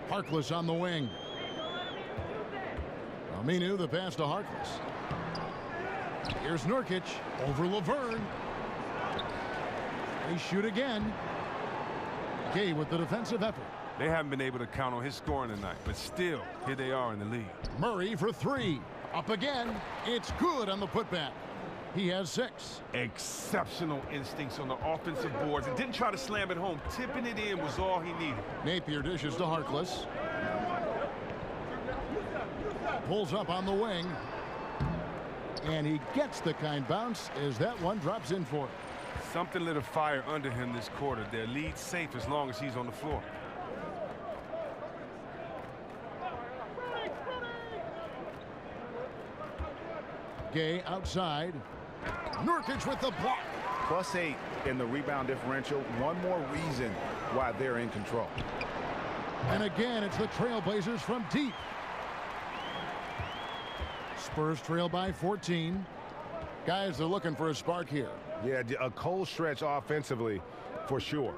Harkless on the wing. Aminu, the pass to Harkless. Here's Nurkic over Laverne. They shoot again. Gay with the defensive effort. They haven't been able to count on his scoring tonight, but still, here they are in the lead. Murray for 3. Up again. It's good on the putback. He has 6. Exceptional instincts on the offensive boards and didn't try to slam it home. Tipping it in was all he needed. Napier dishes to Harkless. Pulls up on the wing. And he gets the kind bounce as that one drops in for him. Something lit a fire under him this quarter. Their lead's safe as long as he's on the floor. Gay outside. Nurkic with the block. +8 in the rebound differential. One more reason why they're in control. And again, it's the Trailblazers from deep. Spurs trail by 14. Guys are looking for a spark here. Yeah, a cold stretch offensively for sure.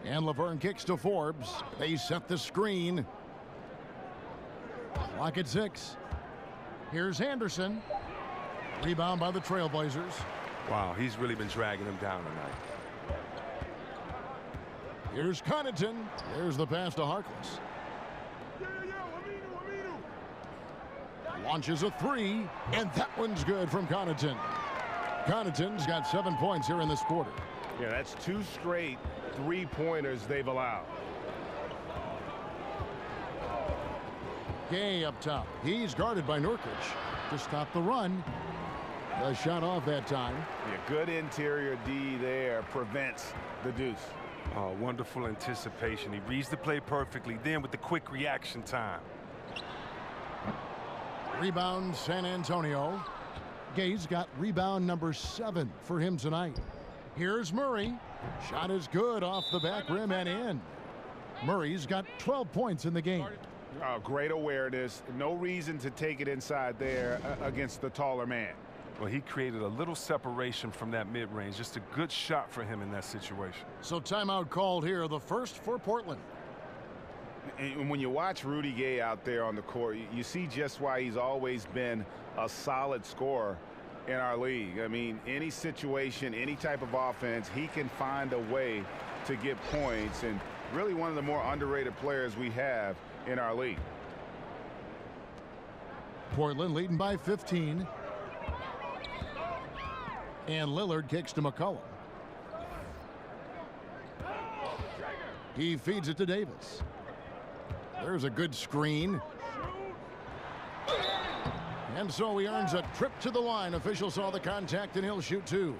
And Laverne kicks to Forbes. They set the screen. Clock at 6. Here's Anderson. Rebound by the Trailblazers. Wow, he's really been dragging them down tonight. Here's Connaughton. There's the pass to Harkless. Launches a 3, and that one's good from Connaughton. Connaughton's got 7 points here in this quarter. Yeah, that's 2 straight 3-pointers they've allowed. Gay up top. He's guarded by Nurkic to stop the run. The shot off that time. Yeah, good interior D there prevents the deuce. Oh, wonderful anticipation. He reads the play perfectly. Then with the quick reaction time. Rebound San Antonio. Gay's got rebound number 7 for him tonight. Here's Murray. Shot is good off the back rim and in. Murray's got 12 points in the game. Great awareness. No reason to take it inside there against the taller man. Well, he created a little separation from that mid-range. Just a good shot for him in that situation. So timeout called here, the first for Portland. And when you watch Rudy Gay out there on the court, you see just why he's always been a solid scorer in our league. I mean, any situation, any type of offense, he can find a way to get points, and really one of the more underrated players we have in our league. Portland leading by 15. And Lillard kicks to McCollum. He feeds it to Davis. There's a good screen. And so he earns a trip to the line. Official saw the contact and he'll shoot 2.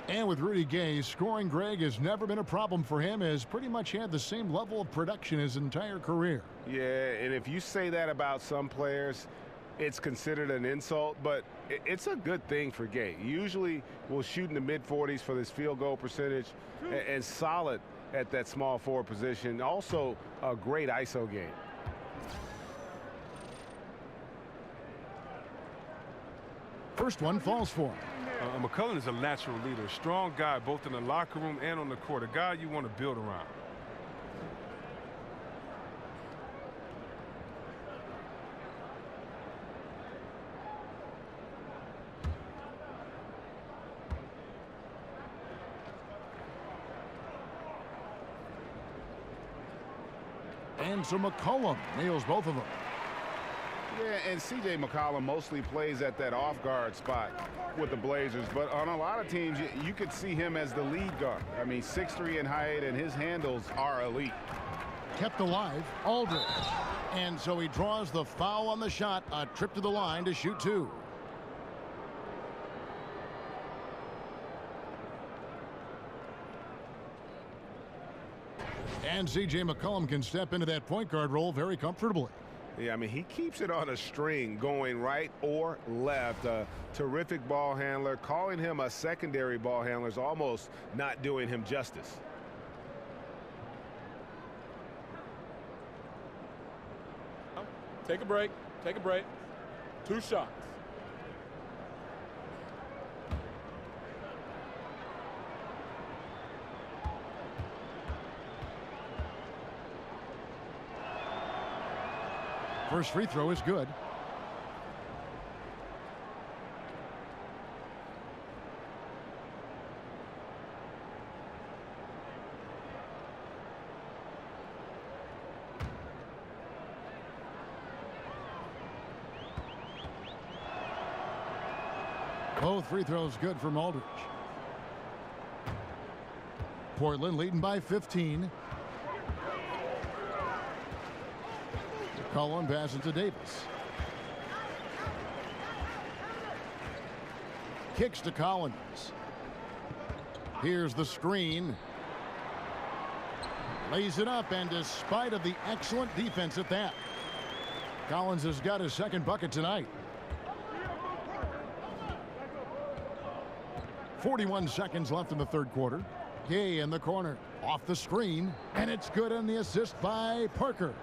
And with Rudy Gay, scoring, Greg, has never been a problem for him. Has pretty much had the same level of production his entire career. Yeah, and if you say that about some players, it's considered an insult, but it's a good thing for Gay. Usually will shoot in the mid-40s for this field goal percentage and solid at that small forward position. Also a great ISO game. First one falls for him. McCollum is a natural leader, a strong guy both in the locker room and on the court, a guy you want to build around. And so McCollum nails both of them. Yeah, and C.J. McCollum mostly plays at that off-guard spot with the Blazers, but on a lot of teams, you could see him as the lead guard. I mean, 6'3" in height, and his handles are elite. Kept alive, Aldridge. And so he draws the foul on the shot, a trip to the line to shoot 2. And C.J. McCollum can step into that point guard role very comfortably. Yeah, I mean, he keeps it on a string going right or left. A terrific ball handler. Calling him a secondary ball handler is almost not doing him justice. Take a break. Take a break. 2 shots. First free throw is good. Both free throws good from Aldridge. Portland leading by 15. McCollum passes to Davis. kicks to Collins. Here's the screen. Lays it up, and despite of the excellent defense at that, Collins has got his second bucket tonight. 41 seconds left in the third quarter. Gay in the corner, off the screen, and it's good on the assist by Parker.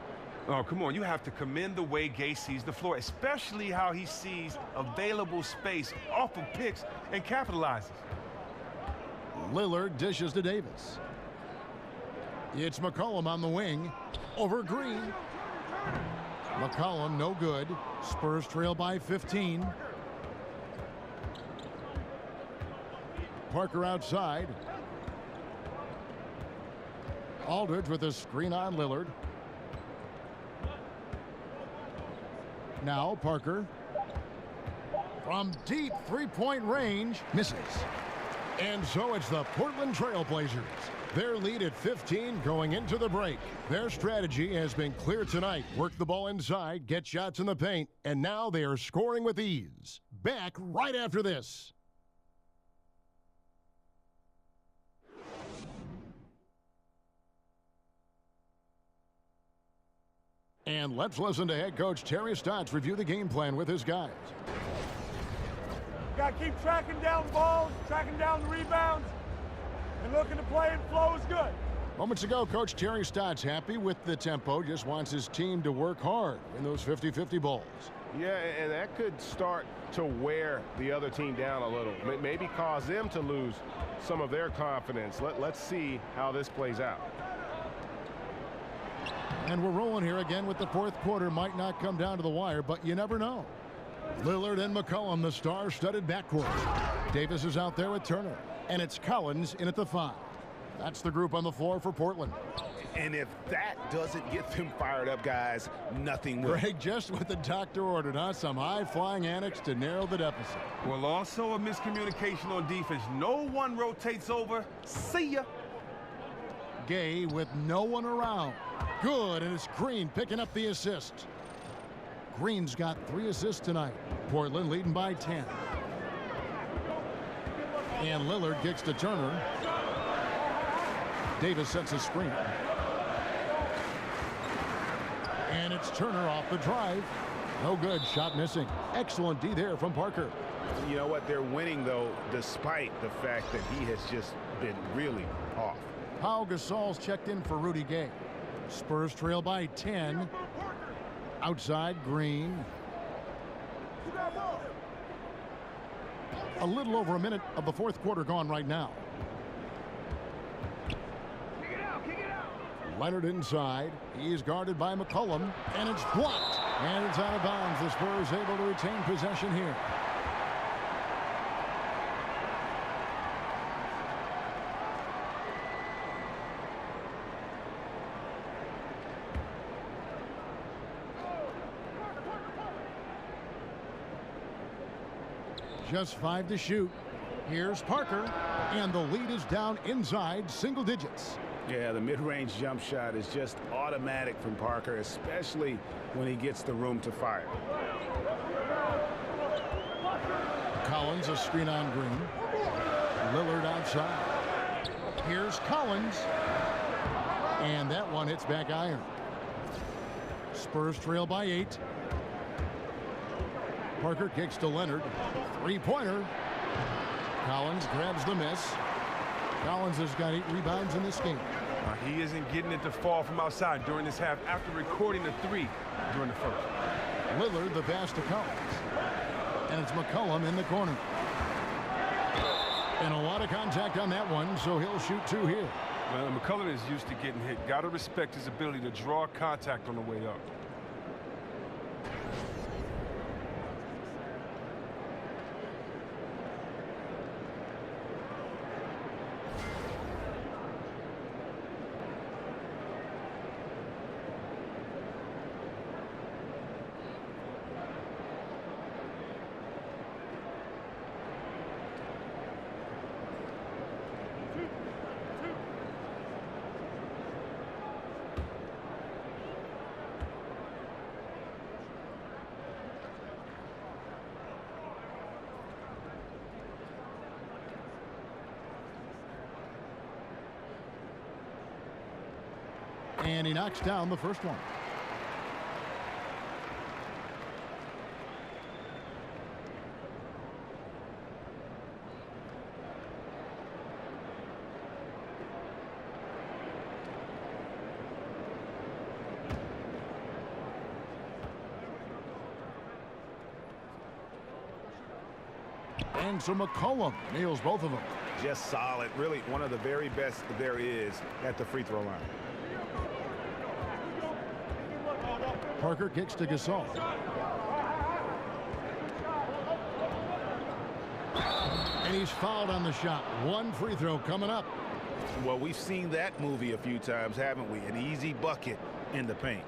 Oh, come on. You have to commend the way Gay sees the floor, especially how he sees available space off of picks and capitalizes. Lillard dishes to Davis. It's McCollum on the wing. Over Green. McCollum no good. Spurs trail by 15. Parker outside. Aldridge with a screen on Lillard. Now Parker. From deep three-point range. Misses. And so it's the Portland Trailblazers. Their lead at 15 going into the break. Their strategy has been clear tonight. Work the ball inside, get shots in the paint, and now they are scoring with ease. Back right after this. And let's listen to head coach Terry Stotts review the game plan with his guys. Got to keep tracking down balls, tracking down the rebounds, and looking to play and flow is good. Moments ago, Coach Terry Stotts happy with the tempo, just wants his team to work hard in those 50-50 balls. Yeah, and that could start to wear the other team down a little. Maybe cause them to lose some of their confidence. Let's see how this plays out. And we're rolling here again with the fourth quarter. Might not come down to the wire, but you never know. Lillard and McCollum, the star-studded backcourt. Davis is out there with Turner. And it's Collins in at the 5. That's the group on the floor for Portland. And if that doesn't get them fired up, guys, nothing will. Greg, just what the doctor ordered, huh? Some high-flying antics to narrow the deficit. Well, also a miscommunication on defense. No one rotates over. See ya. Gay with no one around. Good, and it's Green picking up the assist. Green's got 3 assists tonight. Portland leading by 10. And Lillard kicks to Turner. Davis sets a screen. And it's Turner off the drive. No good, shot missing. Excellent D there from Parker. You know what? They're winning, though, despite the fact that he has just been really off. Pau Gasol's checked in for Rudy Gay. Spurs trail by 10. Outside, Green. A little over a minute of the fourth quarter gone right now. Leonard inside. He's guarded by McCollum, and it's blocked. And it's out of bounds. The Spurs able to retain possession here. Just 5 to shoot. Here's Parker, and the lead is down inside single digits. Yeah, the mid-range jump shot is just automatic from Parker, especially when he gets the room to fire. Collins, a screen on Green. Lillard outside. Here's Collins. And that one hits back iron. Spurs trail by 8. Parker kicks to Leonard. Three-pointer. Collins grabs the miss. Collins has got 8 rebounds in this game. He isn't getting it to fall from outside during this half after recording the 3 during the first. Lillard the pass to Collins. And it's McCollum in the corner. And a lot of contact on that one, so he'll shoot 2 here. Well, McCollum is used to getting hit. Got to respect his ability to draw contact on the way up. And he knocks down the first one. And so McCollum nails both of them. Just solid. Really one of the very best there is at the free throw line. Parker kicks to Gasol. And he's fouled on the shot. One free throw coming up. Well, we've seen that movie a few times, haven't we? An easy bucket in the paint.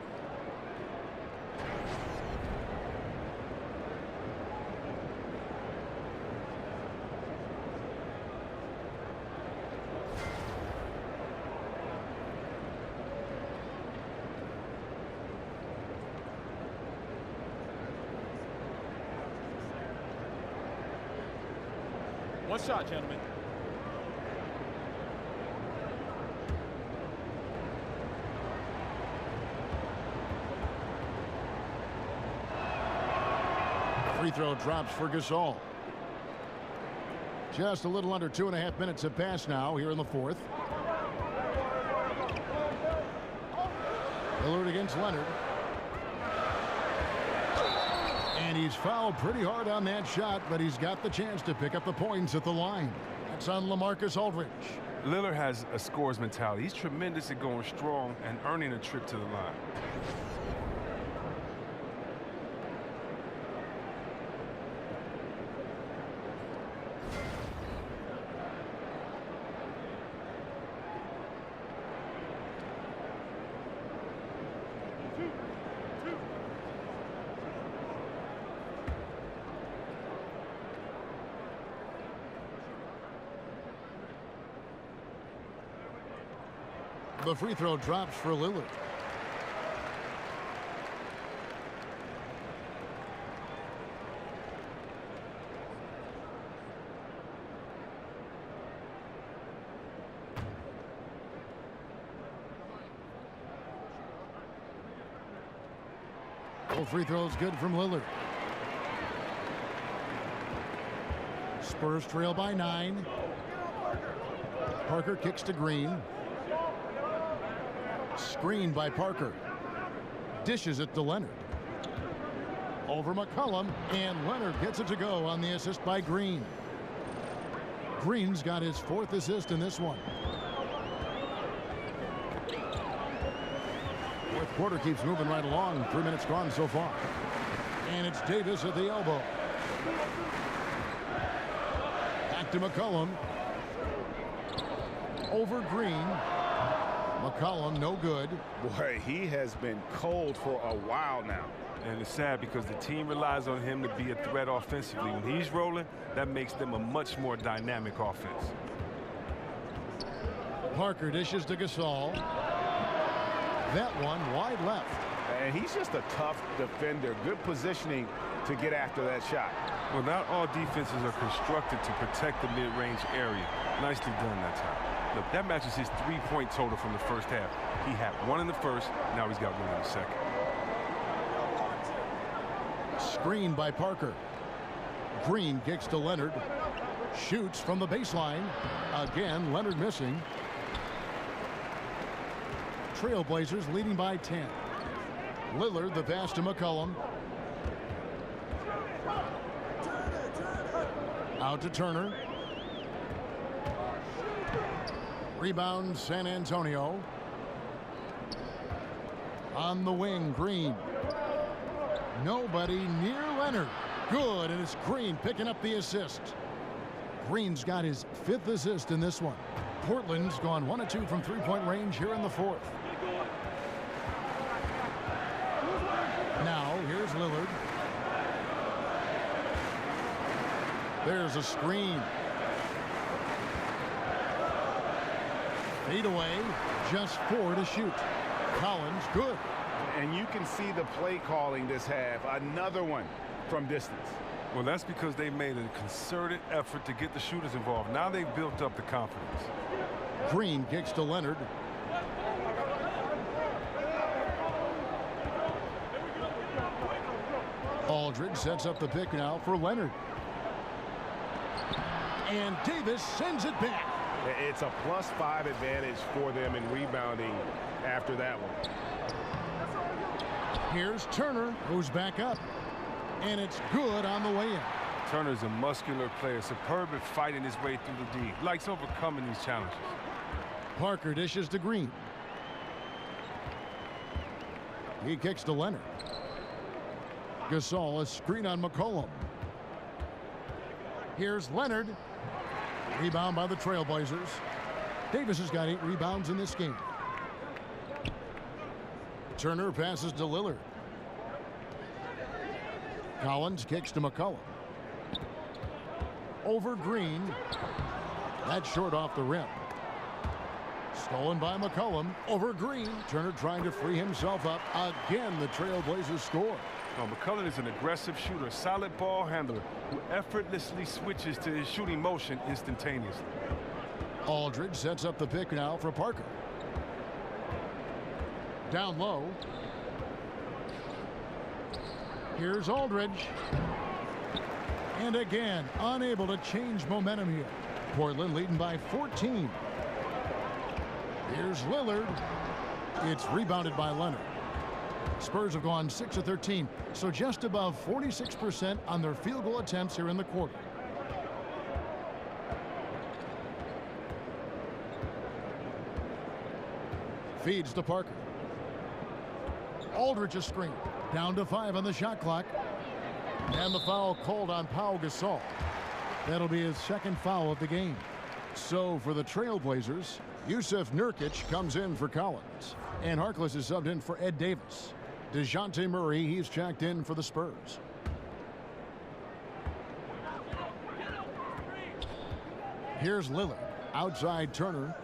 One shot, gentlemen. Free throw drops for Gasol. Just a little under 2.5 minutes have passed now here in the fourth. Lillard against Leonard. And he's fouled pretty hard on that shot, but he's got the chance to pick up the points at the line. That's on LaMarcus Aldridge. Lillard has a scorer's mentality. He's tremendous at going strong and earning a trip to the line. The free throw drops for Lillard. Both free throws good from Lillard. Spurs trail by 9. Parker kicks to Green. Screened by Parker. Dishes it to Leonard. Over McCollum, and Leonard gets it to go on the assist by Green. Green's got his 4th assist in this one. Fourth quarter keeps moving right along. 3 minutes gone so far. And it's Davis at the elbow. Back to McCollum. Over Green. McCollum, no good. Boy, he has been cold for a while now. And it's sad because the team relies on him to be a threat offensively. When he's rolling, that makes them a much more dynamic offense. Parker dishes to Gasol. That one wide left. And he's just a tough defender. Good positioning to get after that shot. Well, not all defenses are constructed to protect the mid-range area. Nicely done that time. Look, that matches his 3-point total from the first half. He had 1 in the first, now he's got 1 in the second. Screened by Parker. Green kicks to Leonard. Shoots from the baseline. Again, Leonard missing. Trailblazers leading by 10. Lillard the pass to McCollum. Out to Turner. Rebound San Antonio. On the wing, Green. Nobody near Leonard. Good, and it's Green picking up the assist. Green's got his 5th assist in this one. Portland's gone 1 of 2 from 3-point range here in the 4th. Now, here's Lillard. There's a screen. Fade away, just 4 to shoot. Collins, good. And you can see the play calling this half. Another one from distance. Well, that's because they made a concerted effort to get the shooters involved. Now they've built up the confidence. Green kicks to Leonard. Aldridge sets up the pick now for Leonard. And Davis sends it back. It's a +5 advantage for them in rebounding after that one. Here's Turner, who's back up. And it's good on the way in. Turner's a muscular player, superb at fighting his way through the D. Likes overcoming these challenges. Parker dishes to Green. He kicks to Leonard. Gasol, a screen on McCollum. Here's Leonard. Rebound by the Trailblazers. Davis has got 8 rebounds in this game. Turner passes to Lillard. Collins kicks to McCollum. Over Green. That's short off the rim. Stolen by McCollum. Over Green. Turner trying to free himself up. Again, the Trailblazers score. Now, McCollum is an aggressive shooter, a solid ball handler who effortlessly switches to his shooting motion instantaneously. Aldridge sets up the pick now for Parker. Down low. Here's Aldridge. And again, unable to change momentum here. Portland leading by 14. Here's Lillard. It's rebounded by Leonard. Spurs have gone 6 of 13, so just above 46% on their field goal attempts here in the quarter. Feeds to Parker. Aldridge a screen. Down to 5 on the shot clock. And the foul called on Pau Gasol. That'll be his second foul of the game. So for the Trailblazers, Yusuf Nurkic comes in for Collins. And Harkless is subbed in for Ed Davis. DeJounte Murray, he's checked in for the Spurs. Here's Lillard. Outside Turner.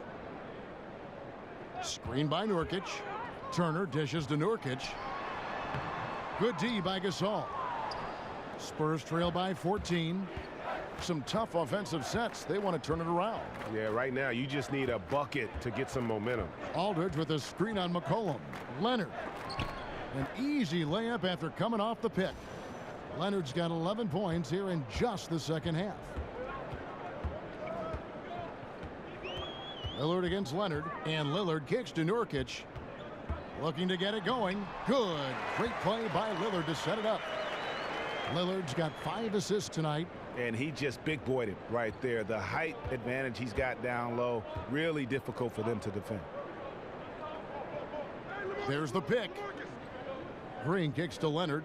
Screen by Nurkic. Turner dishes to Nurkic. Good D by Gasol. Spurs trail by 14. Some tough offensive sets. They want to turn it around. Yeah, right now you just need a bucket to get some momentum. Aldridge with a screen on McCollum. Leonard. An easy layup after coming off the pick. Leonard's got 11 points here in just the second half. Lillard against Leonard, and Lillard kicks to Nurkic. Looking to get it going. Good. Great play by Lillard to set it up. Lillard's got 5 assists tonight. And he just big boyed him right there. The height advantage he's got down low, really difficult for them to defend. There's the pick. Green kicks to Leonard.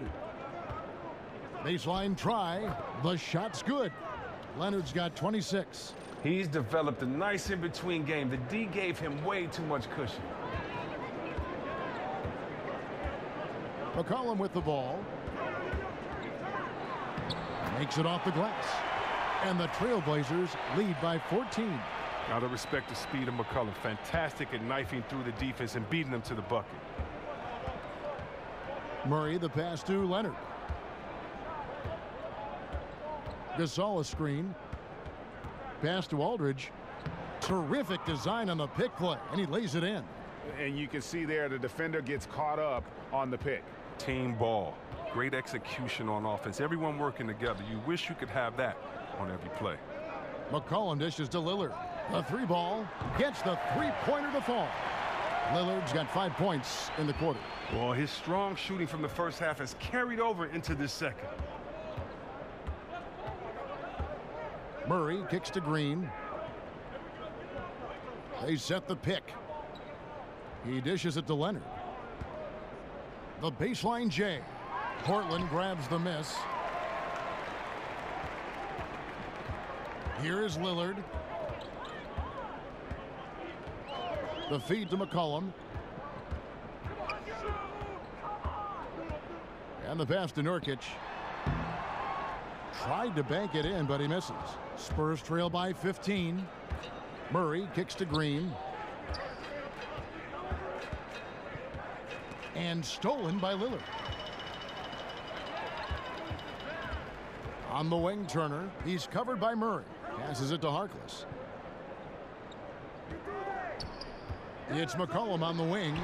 Baseline try. The shot's good. Leonard's got 26. He's developed a nice in-between game. The D gave him way too much cushion. McCollum with the ball. Makes it off the glass. And the Trailblazers lead by 14. Now to respect the speed of McCollum. Fantastic at knifing through the defense and beating them to the bucket. Murray the pass to Leonard. Gasol a screen. Pass to Aldridge. Terrific design on the pick play, and he lays it in. And you can see there the defender gets caught up on the pick. Team ball. Great execution on offense. Everyone working together. You wish you could have that on every play. McCollum dishes to Lillard. The 3-ball gets the 3-pointer to fall. Lillard's got 5 points in the quarter. Well, his strong shooting from the first half has carried over into this second. Murray kicks to Green. They set the pick. He dishes it to Leonard. The baseline J. Portland grabs the miss. Here is Lillard. The feed to McCollum. And the pass to Nurkic. Tried to bank it in, but he misses. Spurs trail by 15. Murray kicks to Green. And stolen by Lillard. On the wing, Turner. He's covered by Murray. Passes it to Harkless. It's McCollum on the wing.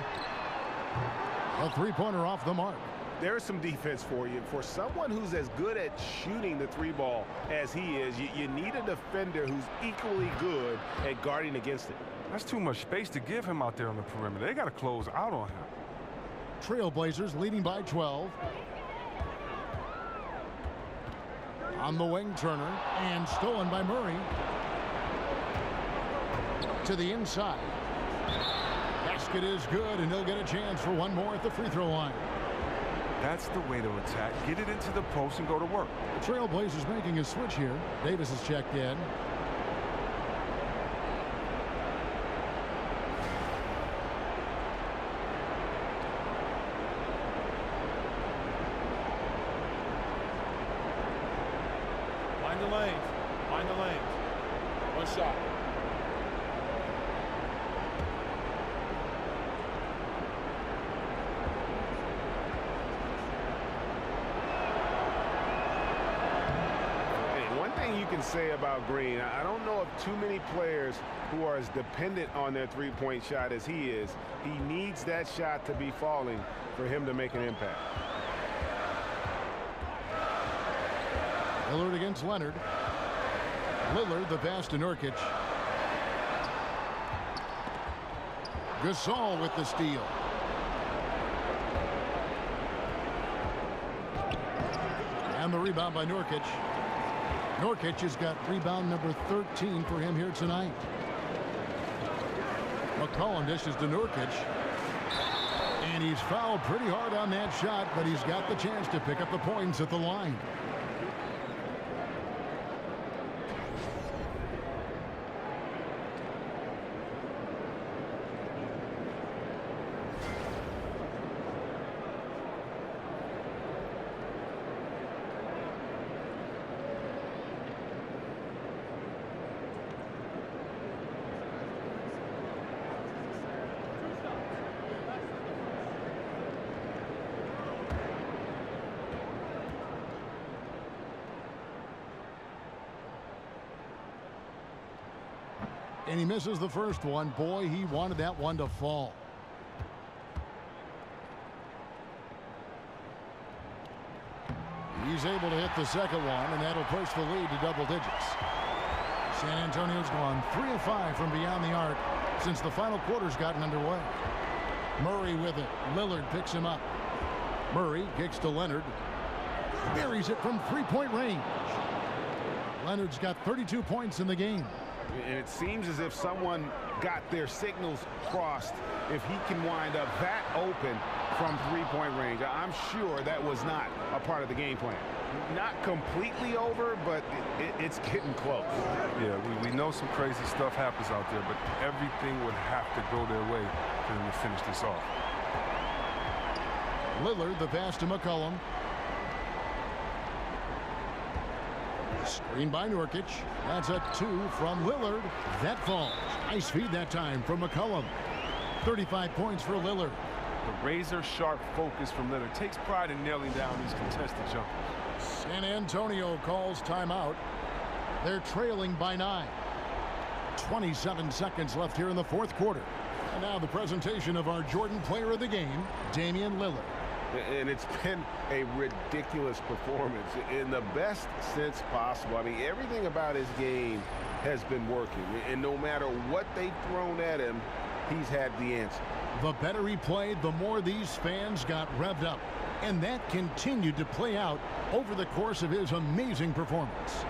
A 3-pointer off the mark. there's some defense for you. For someone who's as good at shooting the three ball as he is, you need a defender who's equally good at guarding against it. That's too much space to give him out there on the perimeter. They got to close out on him. Trailblazers leading by 12. On the wing, Turner, and stolen by Murray. To the inside. Basket is good, and he'll get a chance for one more at the free throw line. That's the way to attack. Get it into the post and go to work. The Trailblazers making a switch here. Davis has checked in. Find the lanes. Find the lanes. One shot. You can say about Green, I don't know of too many players who are as dependent on their three-point shot as he is. He needs that shot to be falling for him to make an impact. Lillard against Leonard. Lillard the pass to Nurkic. Gasol with the steal. And the rebound by Nurkic. Nurkic has got rebound number 13 for him here tonight. McCollum dishes to Nurkic. And he's fouled pretty hard on that shot, but he's got the chance to pick up the points at the line. And he misses the first one. Boy, he wanted that one to fall. He's able to hit the second one, and that'll push the lead to double digits. San Antonio's gone 3 of 5 from beyond the arc since the final quarter's gotten underway. Murray with it. Lillard picks him up. Murray kicks to Leonard. Buries it from three-point range. Leonard's got 32 points in the game. And it seems as if someone got their signals crossed if he can wind up that open from three-point range. I'm sure that was not a part of the game plan. Not completely over, but it's getting close. Yeah, we know some crazy stuff happens out there, but everything would have to go their way for them to finish this off. Lillard, the pass to McCollum. Screen by Nurkic. That's a 2 from Lillard. That falls. Nice feed that time from McCollum. 35 points for Lillard. The razor-sharp focus from Lillard takes pride in nailing down these contested jumpers. San Antonio calls timeout. They're trailing by 9. 27 seconds left here in the fourth quarter. And now the presentation of our Jordan Player of the Game, Damian Lillard. And it's been a ridiculous performance in the best sense possible. I mean, everything about his game has been working. And no matter what they've thrown at him, he's had the answer. The better he played, the more these fans got revved up. And that continued to play out over the course of his amazing performance.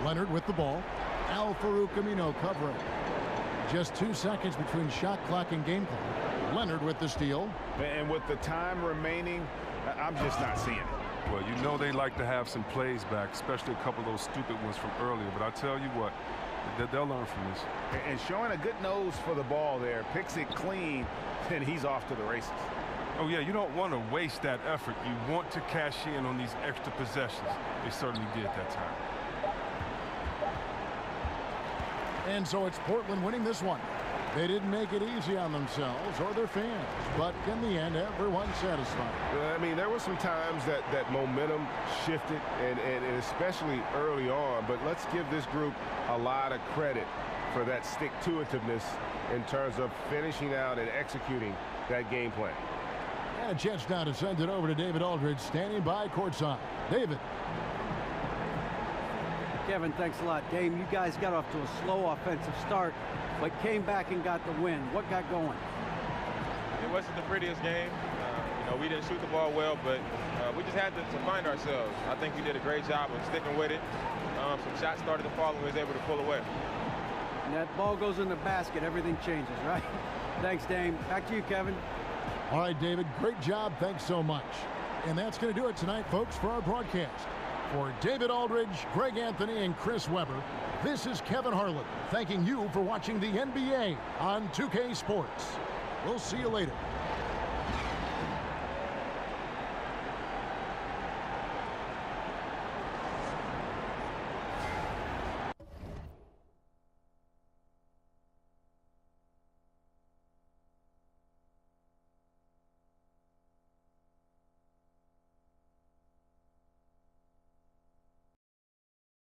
Leonard with the ball. Al-Farouq Amino covering. Just 2 seconds between shot clock and game clock. Leonard with the steal. And with the time remaining, I'm just not seeing it. Well, you know they like to have some plays back, especially a couple of those stupid ones from earlier. But I tell you what, they'll learn from this. And showing a good nose for the ball there, picks it clean, and he's off to the races. Oh, yeah, you don't want to waste that effort. You want to cash in on these extra possessions. They certainly did that time. And so it's Portland winning this one. They didn't make it easy on themselves or their fans, but in the end, everyone's satisfied. I mean, there were some times that momentum shifted, and especially early on, but let's give this group a lot of credit for that stick-to-itiveness in terms of finishing out and executing that game plan. And a chance now to send it over to David Aldridge, standing by courtside. David. Kevin, thanks a lot. Dame, you guys got off to a slow offensive start, but came back and got the win. What got going? It wasn't the prettiest game. We didn't shoot the ball well, but we just had to find ourselves. I think we did a great job of sticking with it. Some shots started to fall, and we was able to pull away. And that ball goes in the basket, everything changes, right? Thanks, Dame. Back to you, Kevin. All right, David, great job. Thanks so much. And that's going to do it tonight, folks, for our broadcast. For David Aldridge, Greg Anthony, and Chris Webber, this is Kevin Harlan thanking you for watching the NBA on 2K Sports. We'll see you later.